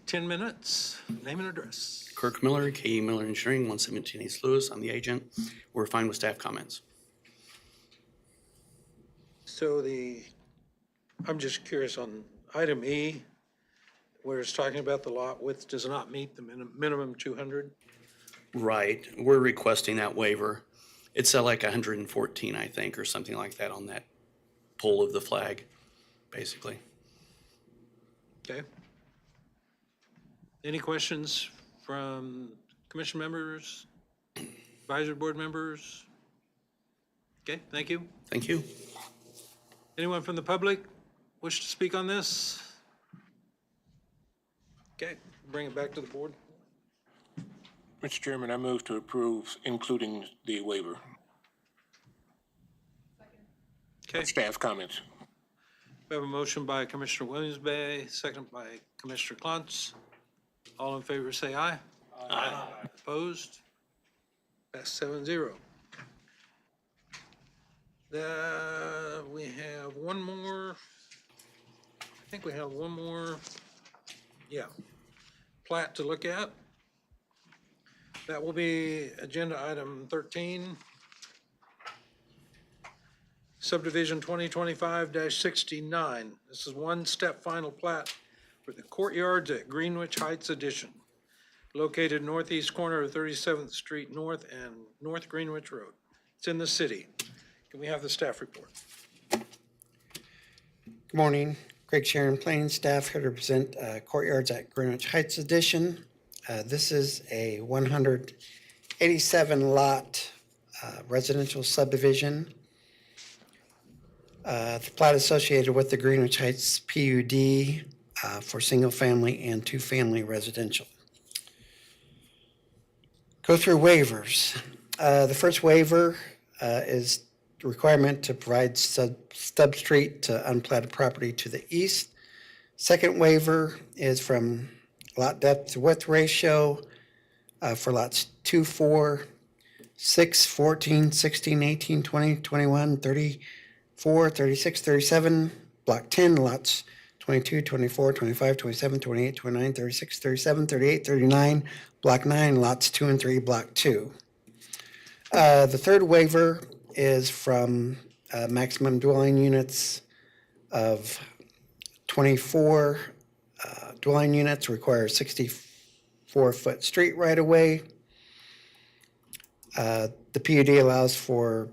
10 minutes, name and address. Kirk Miller, K.E. Miller Engineering, 117 East Lewis. I'm the agent. We're fine with staff comments. So I'm just curious on item E, where it's talking about the lot width does not meet the minimum 200. Right. We're requesting that waiver. It's like 114, I think, or something like that on that pole of the flag, basically. Okay. Any questions from commission members, advisory board members? Okay, thank you. Thank you. Anyone from the public wish to speak on this? Okay, bring it back to the board. Mr. Chairman, I move to approve, including the waiver. Okay, Staff comments. we have a motion by Commissioner Williams-Bay, second by Commissioner Klontz. All in favor, say aye. Aye. Opposed? That's 7-0. We have one more. I think we have one more. Yeah. Plat to look at. That will be agenda item 13. Subdivision 2025-69. This is one-step final plat for the courtyards at Greenwich Heights Addition, located northeast corner of 37th Street North and North Greenwich Road. It's in the city. Can we have the staff report? Good morning. Greg Sharon, planning staff here to present courtyards at Greenwich Heights Addition. This is a 187 lot residential subdivision. The plat associated with the Greenwich Heights PUD for single family and two family residential. Go through waivers. The first waiver is the requirement to provide stub street to unplatted property to the east. Second waiver is from lot depth to width ratio for lots 2, 4, 6, 14, 16, 18, 20, 21, 34, 36, 37, block 10, lots 22, 24, 25, 27, 28, 29, 36, 37, 38, 39, block 9, lots 2 and 3, block 2. The third waiver is from maximum dwelling units of 24 dwelling units, require 64-foot street right-of-way. The PUD allows for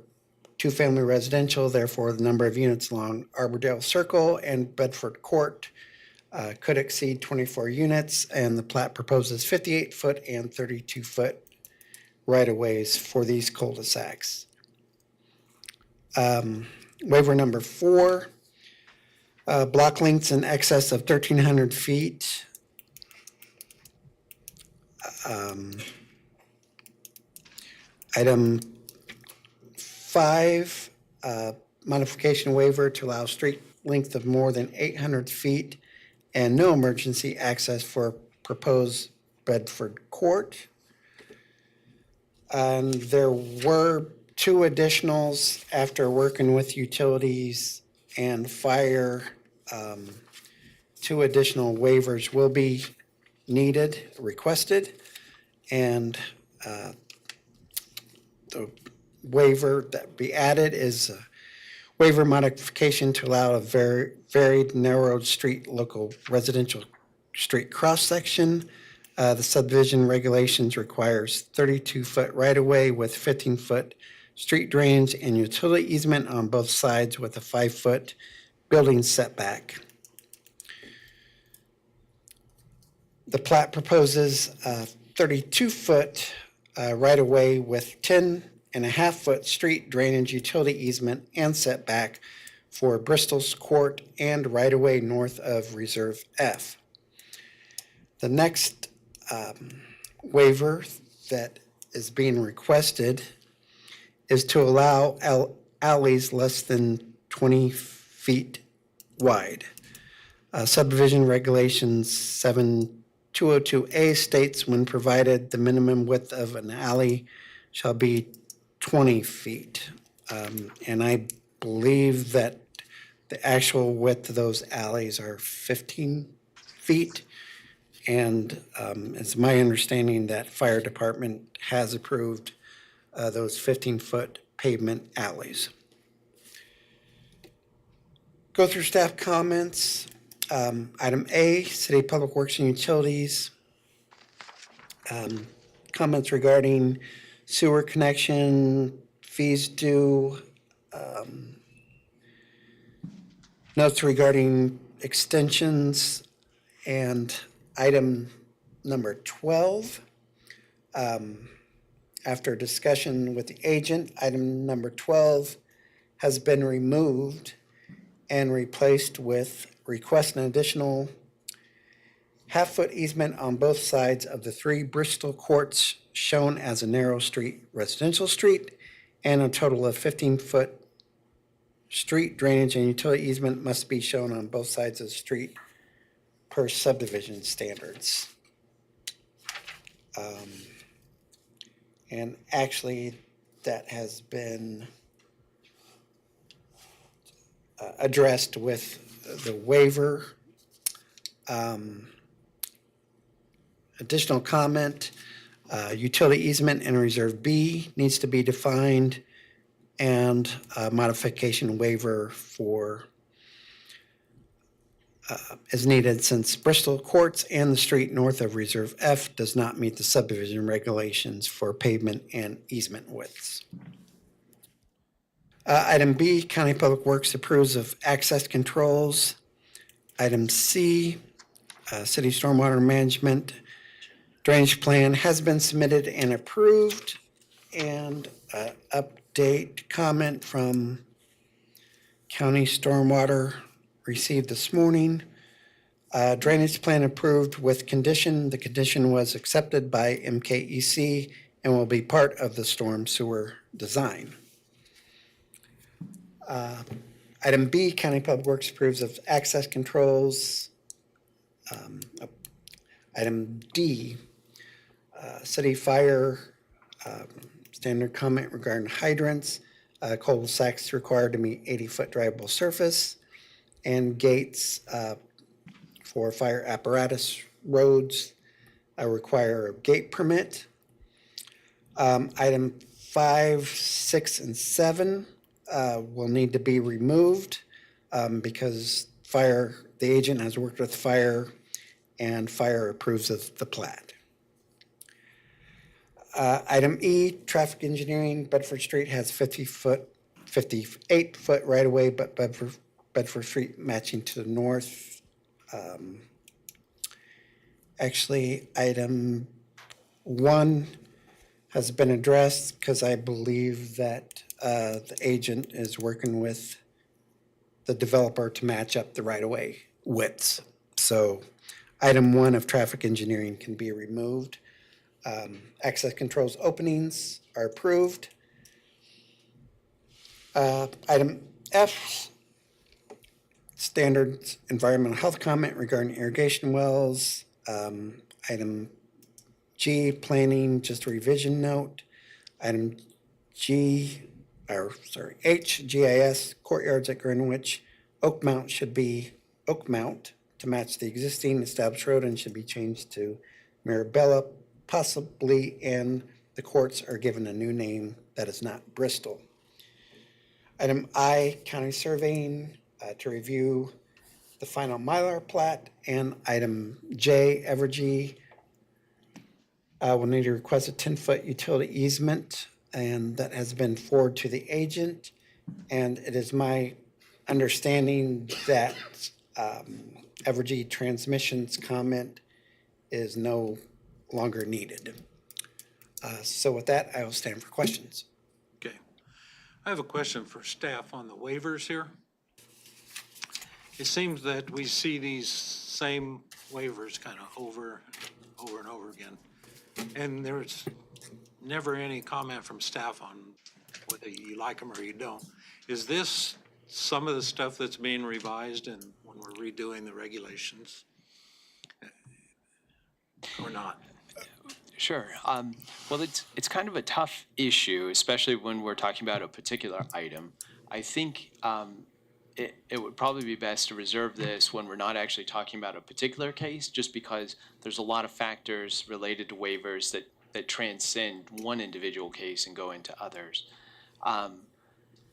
two-family residential, therefore the number of units along Arbordale Circle and Bedford Court could exceed 24 units, and the plat proposes 58-foot and 32-foot right-of-ways for these cul-de-sacs. Waiver number 4, block lengths in excess of 1,300 feet Item 5, modification waiver to allow street length of more than 800 feet and no emergency access for proposed Bedford Court. And there were 2 additionals after working with utilities and fire. 2 additional waivers will be needed, requested, and the waiver that be added is a waiver modification to allow a varied narrowed street local residential street cross-section. The subdivision regulations requires 32-foot right-of-way with 15-foot street drainage and utility easement on both sides with a 5-foot building setback. The plat proposes a 32-foot right-of-way with 10.5-foot street drainage utility easement and setback for Bristol's Court and right-of-way north of Reserve F. The next waiver that is being requested is to allow alleys less than 20 feet wide. Subdivision Regulations 7202A states when provided the minimum width of an alley shall be 20 feet. And I believe that the actual width of those alleys are 15 feet. And it's my understanding that fire department has approved those 15-foot pavement alleys. Go through staff comments. Item A, City Public Works and Utilities. Comments regarding sewer connection, fees due, notes regarding extensions, and item number 12. After discussion with the agent, item number 12 has been removed and replaced with request an additional half-foot easement on both sides of the 3 Bristol courts shown as a narrow street residential street, and a total of 15-foot street drainage and utility easement must be shown on both sides of the street per subdivision standards. And actually, that has been addressed with the waiver. Additional comment, utility easement in Reserve B needs to be defined, and a modification waiver for is needed since Bristol Courts and the street north of Reserve F does not meet the subdivision regulations for pavement and easement widths. Item B, County Public Works approves of access controls. Item C, City Stormwater Management Drainage Plan has been submitted and approved. And update comment from County Stormwater received this morning. Drainage plan approved with condition. The condition was accepted by MKEC and will be part of the storm sewer design. Item B, County Public Works approves of access controls. Item D, City Fire standard comment regarding hydrants. Cul-de-sacs required to meet 80-foot drivable surface, and gates for fire apparatus roads require a gate permit. Item 5, 6, and 7 will need to be removed because the agent has worked with fire and fire approves of the plat. Item E, traffic engineering, Bedford Street has 58-foot right-of-way, but Bedford Street matching to the north. Actually, item 1 has been addressed because I believe that the agent is working with the developer to match up the right-of-way widths. So item 1 of traffic engineering can be removed. access controls openings are approved. Item F, standards environmental health comment regarding irrigation wells. Item G, planning, just a revision note. Item H, GIS, courtyards at Greenwich. Oak Mount should be Oak Mount to match the existing established road and should be changed to Mirabella, possibly, and the courts are given a new name that is not Bristol. Item I, county surveying, to review the final Mylar plat. And item J, Evergy, will need to request a 10-foot utility easement, and that has been forwarded to the agent. And it is my understanding that Evergy Transmission's comment is no longer needed. So with that, I will stand for questions. Okay. I have a question for staff on the waivers here. It seems that we see these same waivers kind of over and over again. And there's never any comment from staff on whether you like them or you don't. Is this some of the stuff that's being revised and when we're redoing the regulations or not? Sure. Well, it's kind of a tough issue, especially when we're talking about a particular item. I think it would probably be best to reserve this when we're not actually talking about a particular case, just because there's a lot of factors related to waivers that transcend one individual case and go into others.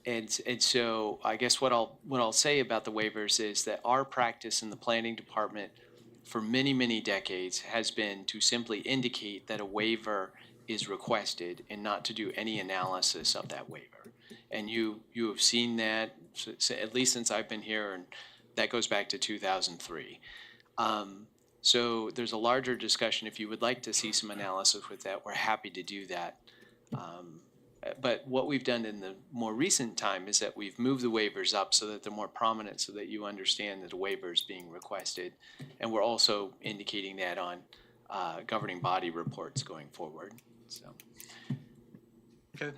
And so I guess what I'll say about the waivers is that our practice in the planning department for many, many decades has been to simply indicate that a waiver is requested and not to do any analysis of that waiver. And you have seen that, at least since I've been here, and that goes back to 2003. So there's a larger discussion. If you would like to see some analysis with that, we're happy to do that. But what we've done in the more recent time is that we've moved the waivers up so that they're more prominent, so that you understand that a waiver is being requested. And we're also indicating that on governing body reports going forward. So. Okay.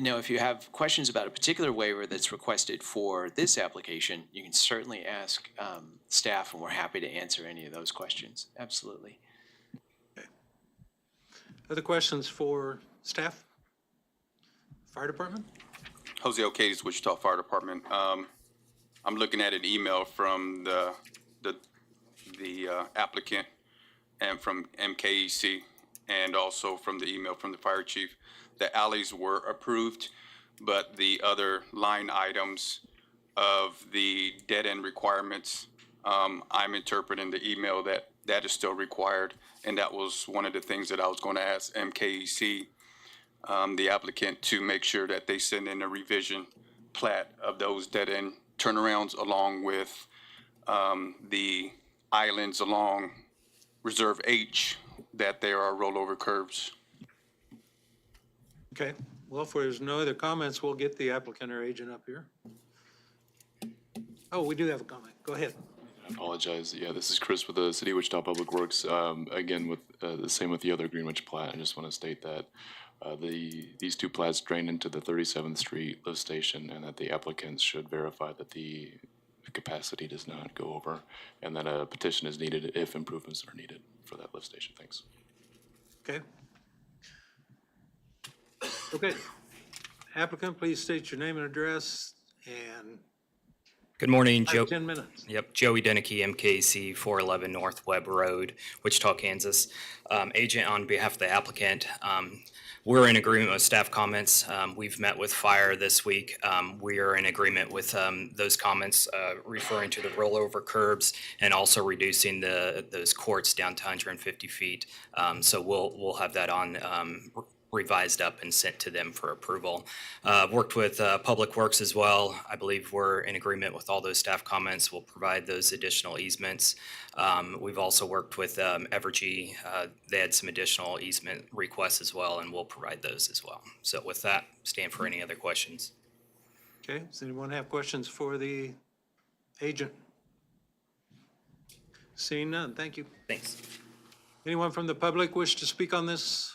Now, if you have questions about a particular waiver that's requested for this application, you can certainly ask staff, and we're happy to answer any of those questions. Absolutely. Okay. Other questions for staff? Fire department? Jose O'Cades, Wichita Fire Department. I'm looking at an email from the applicant and from MKEC, and also from the email from the fire chief. The alleys were approved, but the other line items of the dead end requirements, I'm interpreting the email that is still required, and that was one of the things that I was going to ask MKEC, the applicant, to make sure that they send in a revision plat of those dead end turnarounds, along with the islands along Reserve H, that there are rollover curves. Okay. Well, if there's no other comments, we'll get the applicant or agent up here. Oh, we do have a comment. Go ahead. I apologize. Yeah, this is Chris with the City of Wichita Public Works. Again, with the same with the other Greenwich plat, I just want to state that these two plats drain into the 37th Street lift station, and that the applicants should verify that the capacity does not go over, and that a petition is needed if improvements are needed for that lift station. Thanks. Okay. Okay. Applicant, please state your name and address and Good morning, Joe. 10 minutes. Yep, Joey Denicky, MKC 411 North Webb Road, Wichita, Kansas. Agent on behalf of the applicant. We're in agreement with staff comments. We've met with fire this week. We are in agreement with those comments referring to the rollover curbs and also reducing those courts down to 150 feet. So we'll have that on revised up and sent to them for approval. Worked with Public Works as well. I believe we're in agreement with all those staff comments. We'll provide those additional easements. We've also worked with Evergy. They had some additional easement requests as well, and we'll provide those as well. So with that, stand for any other questions. Okay. Does anyone have questions for the agent? Seeing none. Thank you. Thanks. Anyone from the public wish to speak on this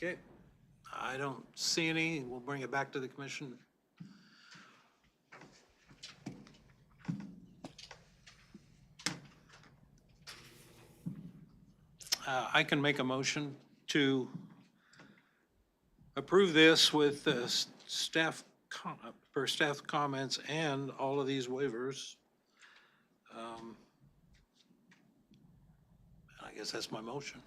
Okay, I don't see any. We'll bring it back to the commission. I can make a motion to approve this with staff, per staff comments and all of these waivers. I guess that's my motion.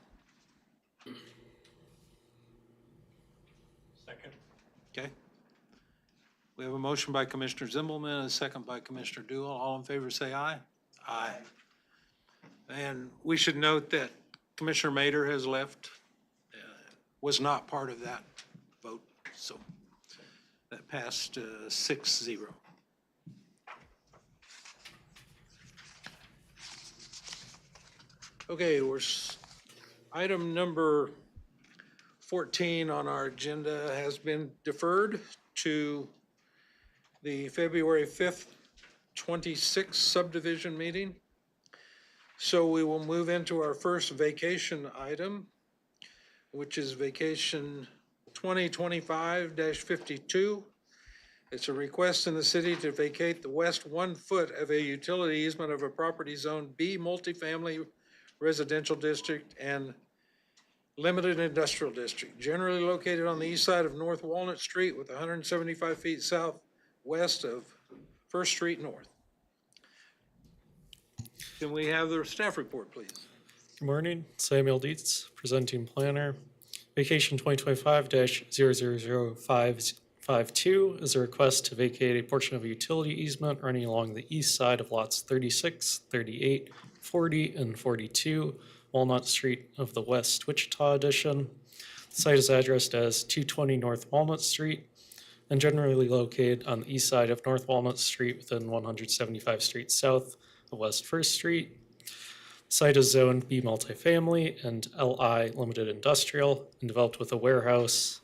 Second. Okay. We have a motion by Commissioner Zimmelman and a second by Commissioner Duell. All in favor, say aye. Aye. And we should note that Commissioner Mader has left, was not part of that vote, so that passed 6-0. Okay, item number 14 on our agenda has been deferred to the February 5th, 26th subdivision meeting. So we will move into our first vacation item, which is vacation 2025-52. It's a request in the city to vacate the west 1 foot of a utility easement of a property zone B multifamily residential district and limited industrial district, generally located on the east side of North Walnut Street with 175 feet southwest of First Street North. Can we have the staff report, please? Good morning, Samuel Dietz, presenting planner. Vacation 2025-00052 is a request to vacate a portion of a utility easement running along the east side of lots 36, 38, 40, and 42, Walnut Street of the West Wichita Edition. The site is addressed as 220 North Walnut Street and generally located on the east side of North Walnut Street within 175 Street south of West First Street. The site is zoned B multifamily and LI limited industrial and developed with a warehouse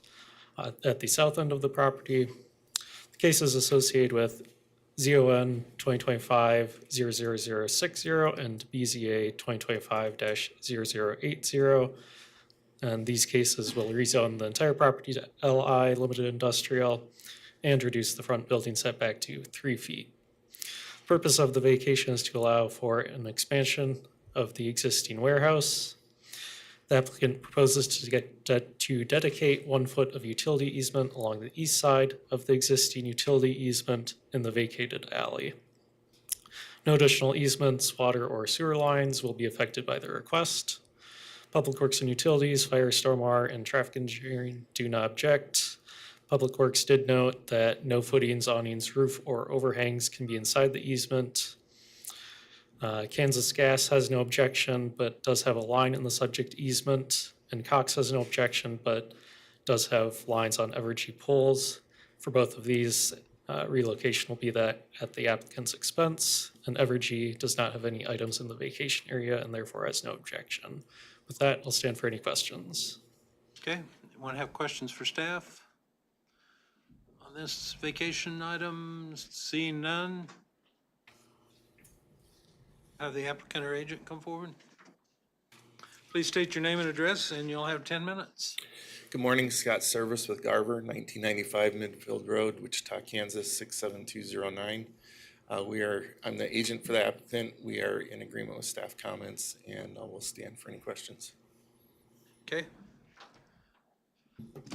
at the south end of the property. The case is associated with ZON 2025-00060 and BZA 2025-0080. And these cases will rezone the entire property to LI limited industrial and reduce the front building setback to 3 feet. The purpose of the vacation is to allow for an expansion of the existing warehouse. The applicant proposes to dedicate 1 foot of utility easement along the east side of the existing utility easement in the vacated alley. No additional easements, water, or sewer lines will be affected by the request. Public Works and Utilities, Fire, Stormwater, and Traffic Engineering do not object. Public Works did note that no footings, awnings, roof, or overhangs can be inside the easement. Kansas Gas has no objection, but does have a line in the subject easement, and Cox has no objection, but does have lines on Evergy poles. For both of these, relocation will be that at the applicant's expense, and Evergy does not have any items in the vacation area and therefore has no objection. With that, I'll stand for any questions. Okay, anyone have questions for staff on this vacation item? Seeing none. Have the applicant or agent come forward. Please state your name and address, and you'll have 10 minutes. Good morning, Scott Service with Garver, 1995 Midfield Road, Wichita, Kansas, 67209. I'm the agent for the applicant. We are in agreement with staff comments, and we'll stand for any questions. Okay.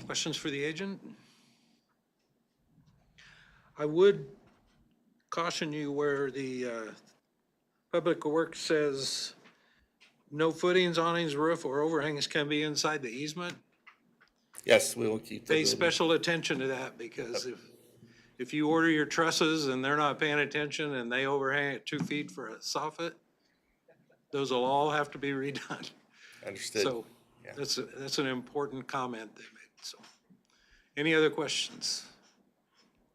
Questions for the agent? I would caution you where the Public Works says no footings, awnings, roof, or overhangs can be inside the easement. Yes, we will keep. Pay special attention to that, because if you order your trusses and they're not paying attention and they overhang at 2 feet for a soffit, those will all have to be redone. Understood. So Yeah. that's an important comment they made. So, any other questions?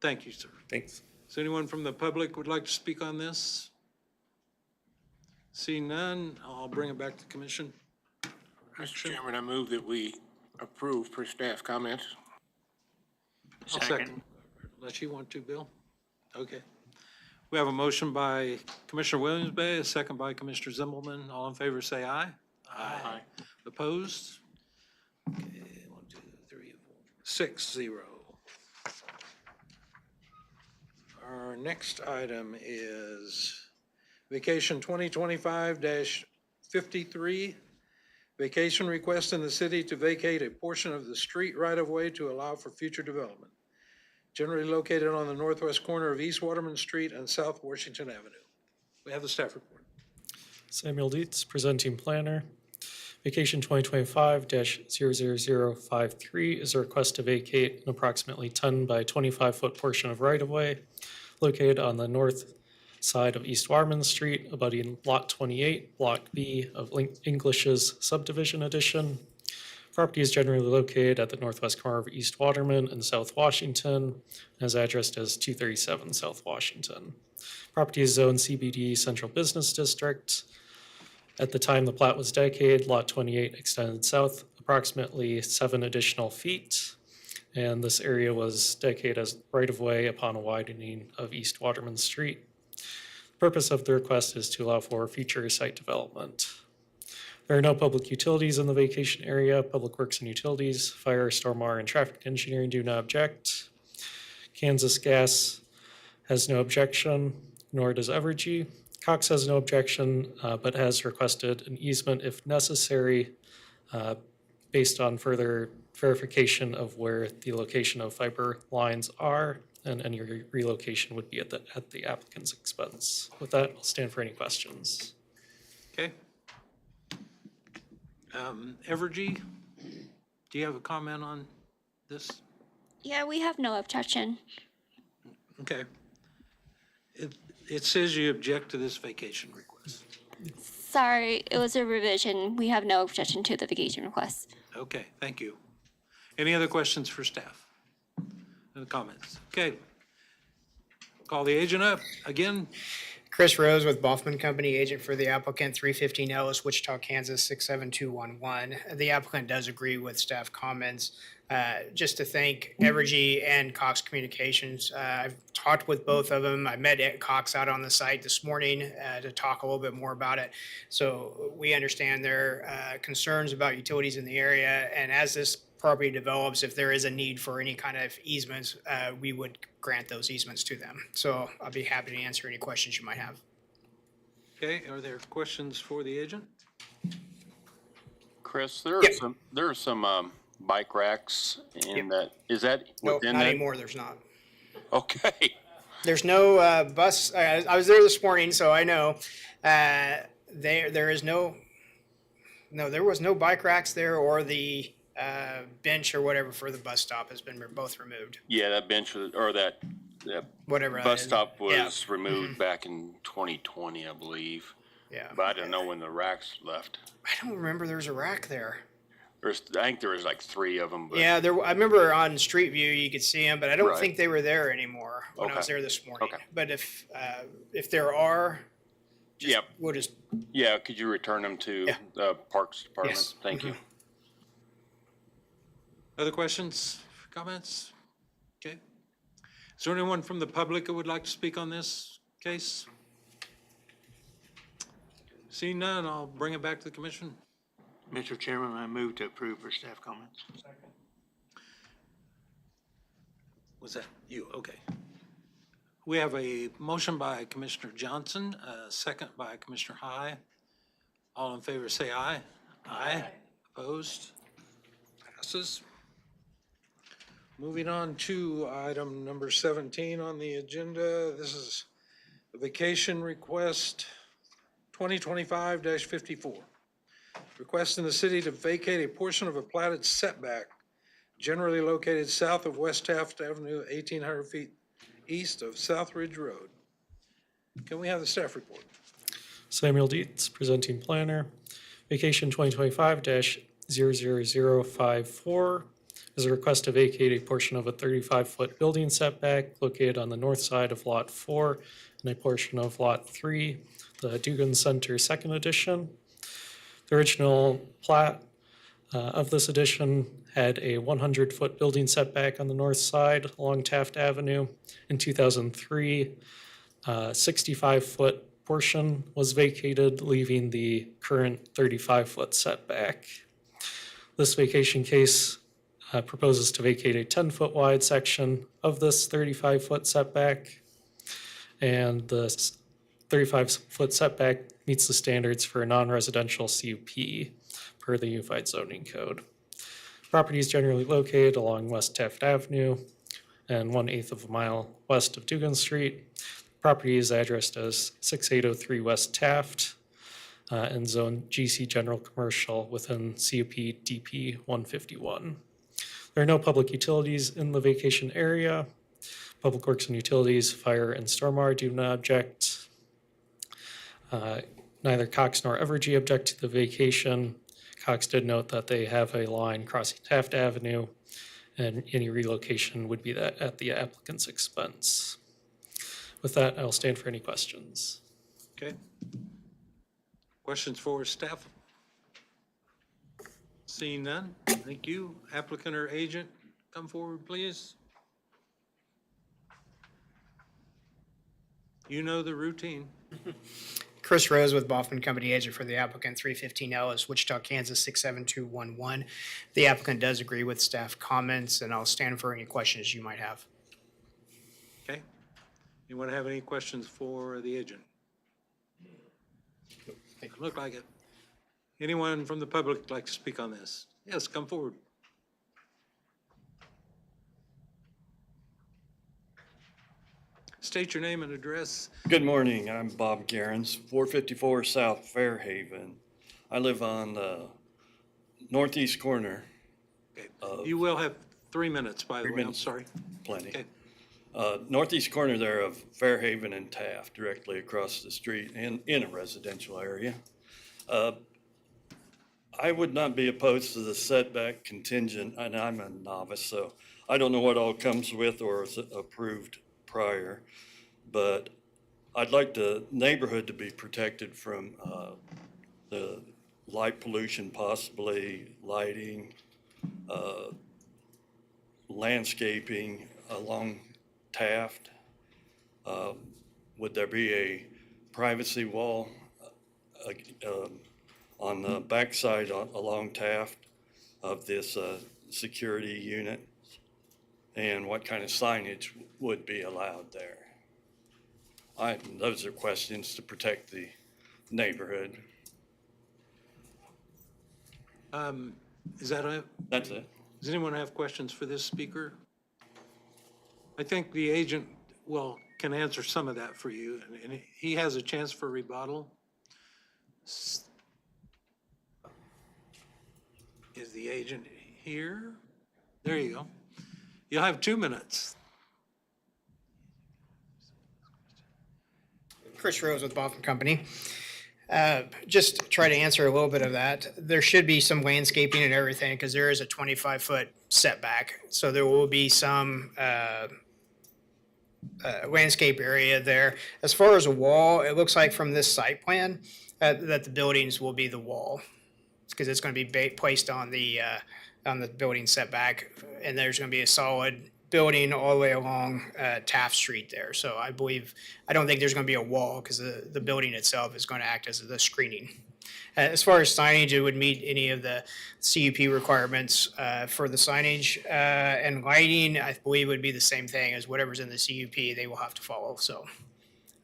Thank you, sir. Thanks. Is anyone from the public would like to speak on this? Seeing none, I'll bring it back to commission. Mr. Chairman, I move that we approve per staff comments. I'll second. Unless you want to, Bill? Okay. We have a motion by Commissioner Williams Bay, a second by Commissioner Zimmelman. All in favor, say aye. Aye. Opposed? Okay, 1, 2, 6-0. Our next item is vacation 2025-53. Vacation request in the city to vacate a portion of the street right-of-way to allow for future development. Generally located on the northwest corner of East Waterman Street and South Washington Avenue. We have the staff report. Samuel Dietz, presenting planner. Vacation 2025-00053 is a request to vacate an approximately 10 by 25-foot portion of right-of-way located on the north side of East Waterman Street, abutting Lot 28, Block B of English's Subdivision Edition. Property is generally located at the northwest corner of East Waterman and South Washington, and is addressed as 237 South Washington. Property is zoned CBD Central Business District. At the time the plat was dedicated, Lot 28 extended south approximately 7 additional feet, and this area was dedicated as right-of-way upon a widening of East Waterman Street. The purpose of the request is to allow for future site development. There are no public utilities in the vacation area. Public Works and Utilities, Fire, Stormwater, and Traffic Engineering do not object. Kansas Gas has no objection, nor does Evergy. Cox has no objection, but has requested an easement if necessary, based on further verification of where the location of fiber lines are, and any relocation would be at the applicant's expense. With that, I'll stand for any questions. Okay. Evergy, do you have a comment on this? Yeah, we have no objection. Okay. It says you object to this vacation request. Sorry, it was a revision. We have no objection to the vacation request. Okay, thank you. Any other questions for staff? Any comments? Okay. Call the agent up again. Chris Rose with Boffman Company, agent for the applicant, 315 Ellis, Wichita, Kansas, 67211. The applicant does agree with staff comments. Just to thank Evergy and Cox Communications. I've talked with both of them. I met Cox out on the site this morning to talk a little bit more about it. So we understand their concerns about utilities in the area, and as this property develops, if there is a need for any kind of easements, we would grant those easements to them. So I'll be happy to answer any questions you might have. Okay, are there questions for the agent? Chris, there are some bike racks in that. Is that No, within not that? anymore, there's not. Okay. There's no bus, I was there this morning, so I know. There was no bike racks there, or the bench or whatever for the bus stop has been both removed. Yeah, that bench or that Whatever that bus is. stop was Yeah. removed back in 2020, I believe. Yeah. But I didn't know when the racks left. I don't remember there's a rack there. I think there was like 3 of them. But Yeah, I remember on Street View you could see them, but I don't Right. think they were there anymore when I was Okay. there this morning. Okay. But if there are, Yep. we'll just, Yeah, could you return them to the Parks Department? Yes. Thank you. Other questions, comments? Okay. Is there anyone from the public who would like to speak on this case? Seeing none, I'll bring it back to the commission. Mr. Chairman, I move to approve for staff comments. Was that you? Okay. We have a motion by Commissioner Johnson, a second by Commissioner High. All in favor, say aye. Aye. Opposed? Passes. Moving on to item number 17 on the agenda. This is a vacation request 2025-54. Requesting the city to vacate a portion of a platted setback generally located south of West Taft Avenue, 1,800 feet east of South Ridge Road. Can we have the staff report? Samuel Dietz, presenting planner. Vacation 2025-00054 is a request to vacate a portion of a 35-foot building setback located on the north side of Lot 4 and a portion of Lot 3, the Dugan Center Second Edition. The original plat of this edition had a 100-foot building setback on the north side along Taft Avenue. In 2003, 65-foot portion was vacated, leaving the current 35-foot setback. This vacation case proposes to vacate a 10-foot wide section of this 35-foot setback. And the 35-foot setback meets the standards for a non-residential CUP per the Unified Zoning Code. Property is generally located along West Taft Avenue and 1/8 of a mile west of Dugan Street. Property is addressed as 6803 West Taft and Zone GC General Commercial within CUP DP 151. There are no public utilities in the vacation area. Public Works and Utilities, Fire, and Stormwater do not object. Neither Cox nor Evergy object to the vacation. Cox did note that they have a line crossing Taft Avenue, and any relocation would be that at the applicant's expense. With that, I'll stand for any questions. Okay. Questions for staff? Seeing none, thank you. Applicant or agent, come forward, please. You know the routine. Chris Rose with Boffman Company, agent for the applicant, 315 Ellis, Wichita, Kansas, 67211. The applicant does agree with staff comments, and I'll stand for any questions you might have. Okay. Anyone have any questions for the agent? Look like it. Anyone from the public like to speak on this? Yes, come forward. State your name and address. Good morning, I'm Bob Garens, 454 South Fairhaven. I live on the northeast corner. Okay. You will have 3 minutes, by the 3 way, I'm minutes. sorry. Plenty. Okay. Northeast corner there of Fairhaven and Taft, directly across the street and in a residential area. I would not be opposed to the setback contingent, and I'm a novice, so I don't know what all comes with or is approved prior, but I'd like the neighborhood to be protected from the light pollution, possibly lighting, landscaping along Taft. Would there be a privacy wall on the backside along Taft of this security unit? And what kind of signage would be allowed there? Those are questions to protect the neighborhood. Is that it? That's it. Does anyone have questions for this speaker? I think the agent can answer some of that for you, and he has a chance for rebuttal. Is the agent here? There you go. You'll have 2 minutes. Chris Rose with Boffman Company. Just to try to answer a little bit of that. There should be some landscaping and everything because there is a 25-foot setback. So there will be some landscape area there. As far as a wall, it looks like from this site plan that the buildings will be the wall because it's going to be placed on the building setback, and there's going to be a solid building all the way along Taft Street there. So I don't think there's going to be a wall because the building itself is going to act as the screening. As far as signage, it would meet any of the CUP requirements for the signage. And lighting, I believe, would be the same thing as whatever's in the CUP they will have to follow. So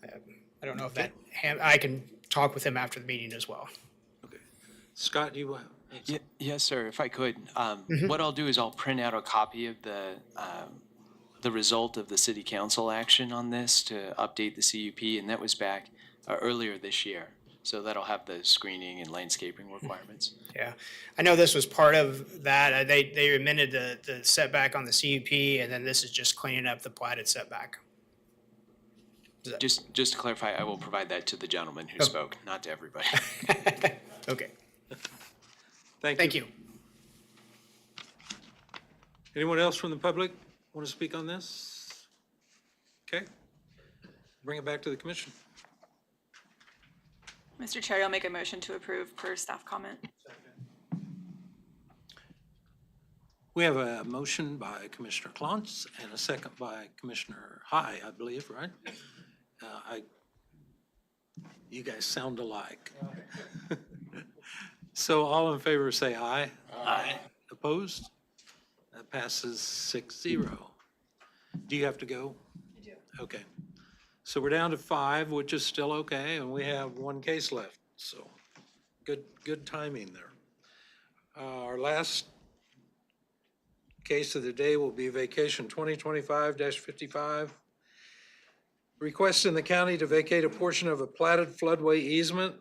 I don't know if that, I can talk with him after the meeting as well. Okay. Scott, you want? Yes, sir, if I could. What I'll do is I'll print out a copy of the result of the city council action on this to update the CUP, and that was back earlier this year. So that'll have the screening and landscaping requirements. Yeah, I know this was part of that. They amended the setback on the CUP, and then this is just cleaning up the platted setback. Just to clarify, I will provide that to the gentleman who spoke, not to everybody. Okay. Thank you. Anyone else from the public want to speak on this? Okay. Bring it back to the commission. Mr. Chair, I'll make a motion to approve per staff comment. We have a motion by Commissioner Klontz and a second by Commissioner High, I believe, right? You guys sound alike. So all in favor say aye. Aye. Opposed? That That passes 6-0. Do you have to go? I do. Okay. So we're down to 5, which is still okay, and we have 1 case left, so good timing there. Our last case of the day will be vacation 2025-55. Request in the county to vacate a portion of a platted floodway easement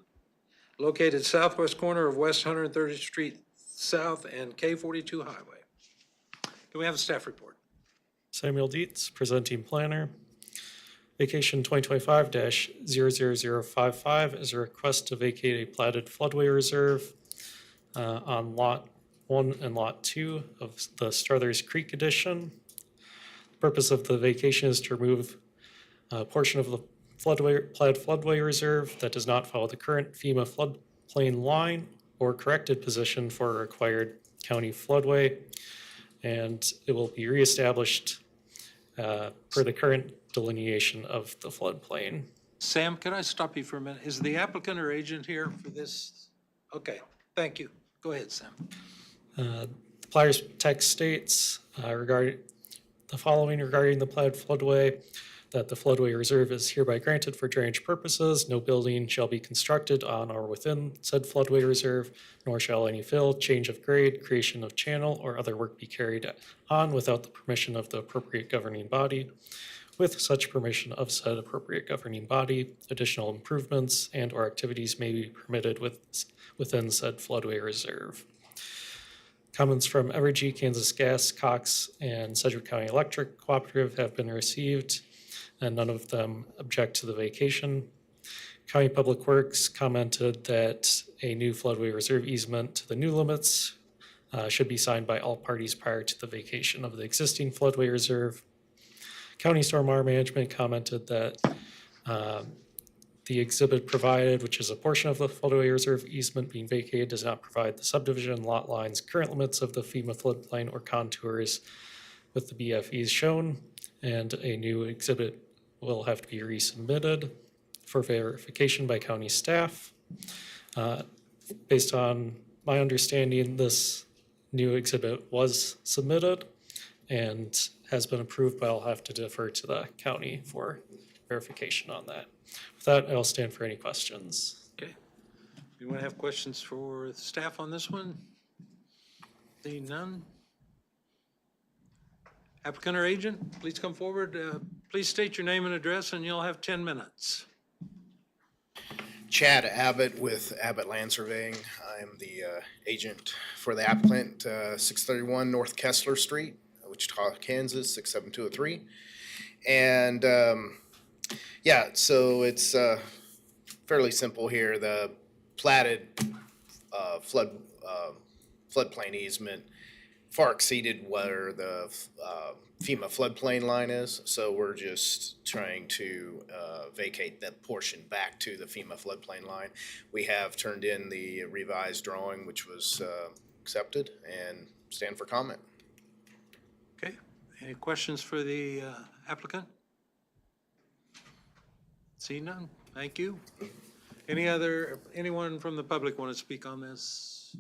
located southwest corner of West 130th Street South and K42 Highway. Can we have a staff report? Samuel Dietz, presenting planner. Vacation 2025-00055 is a request to vacate a platted floodway reserve on Lot 1 and Lot 2 of the Struthers Creek Edition. The purpose of the vacation is to remove a portion of the platted floodway reserve that does not follow the current FEMA floodplain line or corrected position for a required county floodway, and it will be reestablished per the current delineation of the floodplain. Sam, can I stop you for a minute? Is the applicant or agent here for this? Okay, thank you. Go ahead, Sam. The platter's text states regarding the following regarding the platted floodway, that the floodway reserve is hereby granted for drainage purposes. No building shall be constructed on or within said floodway reserve, nor shall any fill, change of grade, creation of channel, or other work be carried on without the permission of the appropriate governing body. With such permission of said appropriate governing body, additional improvements and or activities may be permitted within said floodway reserve. Comments from Evergy, Kansas Gas, Cox, and Sedgwick County Electric Cooperative have been received, and none of them object to the vacation. County Public Works commented that a new floodway reserve easement to the new limits should be signed by all parties prior to the vacation of the existing floodway reserve. County Stormwater Management commented that the exhibit provided, which is a portion of the floodway reserve easement being vacated, does not provide the subdivision lot lines, current limits of the FEMA floodplain, or contours with the BFEs shown, and a new exhibit will have to be resubmitted for verification by county staff. Based on my understanding, this new exhibit was submitted and has been approved, but I'll have to defer to the county for verification on that. With that, I'll stand for any questions. Okay. Anyone have questions for the staff on this one? Seeing none? Applicant or agent, please come forward. Please state your name and address, and you'll have 10 minutes. Chad Abbott with Abbott Land Surveying. I am the agent for the applicant, 631 North Kessler Street, Wichita, Kansas, 67203. And yeah, so it's fairly simple here. The platted floodplain easement far exceeded where the FEMA floodplain line is, so we're just trying to vacate that portion back to the FEMA floodplain line. We have turned in the revised drawing, which was accepted, and stand for comment. Okay. Any questions for the applicant? See none. Thank you. Anyone from the public want to speak on this?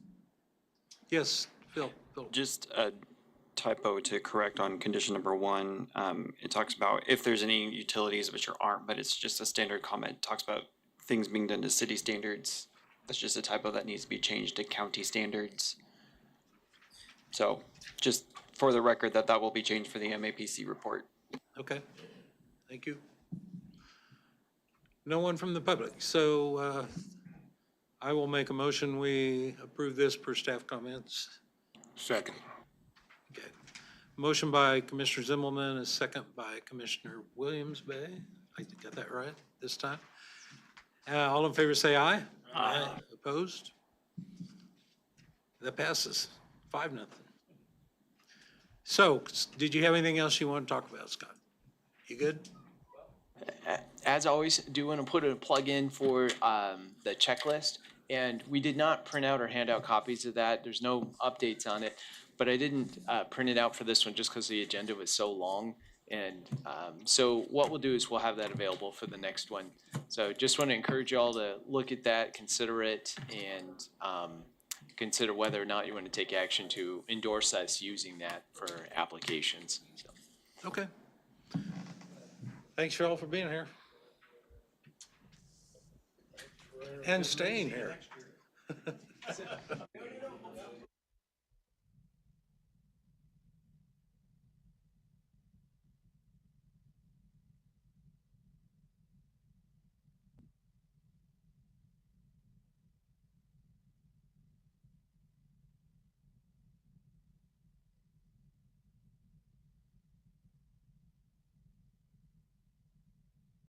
Yes, Phil. Just a typo to correct on condition number 1. It talks about if there's any utilities, which there aren't, but it's just a standard comment. It talks about things being done to city standards. That's just a typo that needs to be changed to county standards. So just for the record that will be changed for the MAPC report. Okay. Thank you. No one from the public. So I will make a motion. We approve this per staff comments. Second. Okay. Motion by Commissioner Zimmelman, a second by Commissioner Williams Bay. I got that right this time. All in favor say aye. Aye. Opposed? That passes 5-0. So, did you have anything else you want to talk about, Scott? You good? As always, do want to put a plug in for the checklist. And we did not print out or hand out copies of that. There's no updates on it. But I didn't print it out for this one just because the agenda was so long. And so what we'll do is we'll have that available for the next one. So just want to encourage you all to look at that, consider it, and consider whether or not you want to take action to endorse us using that for applications. So. Okay. Thanks, y'all, for being here. And staying here.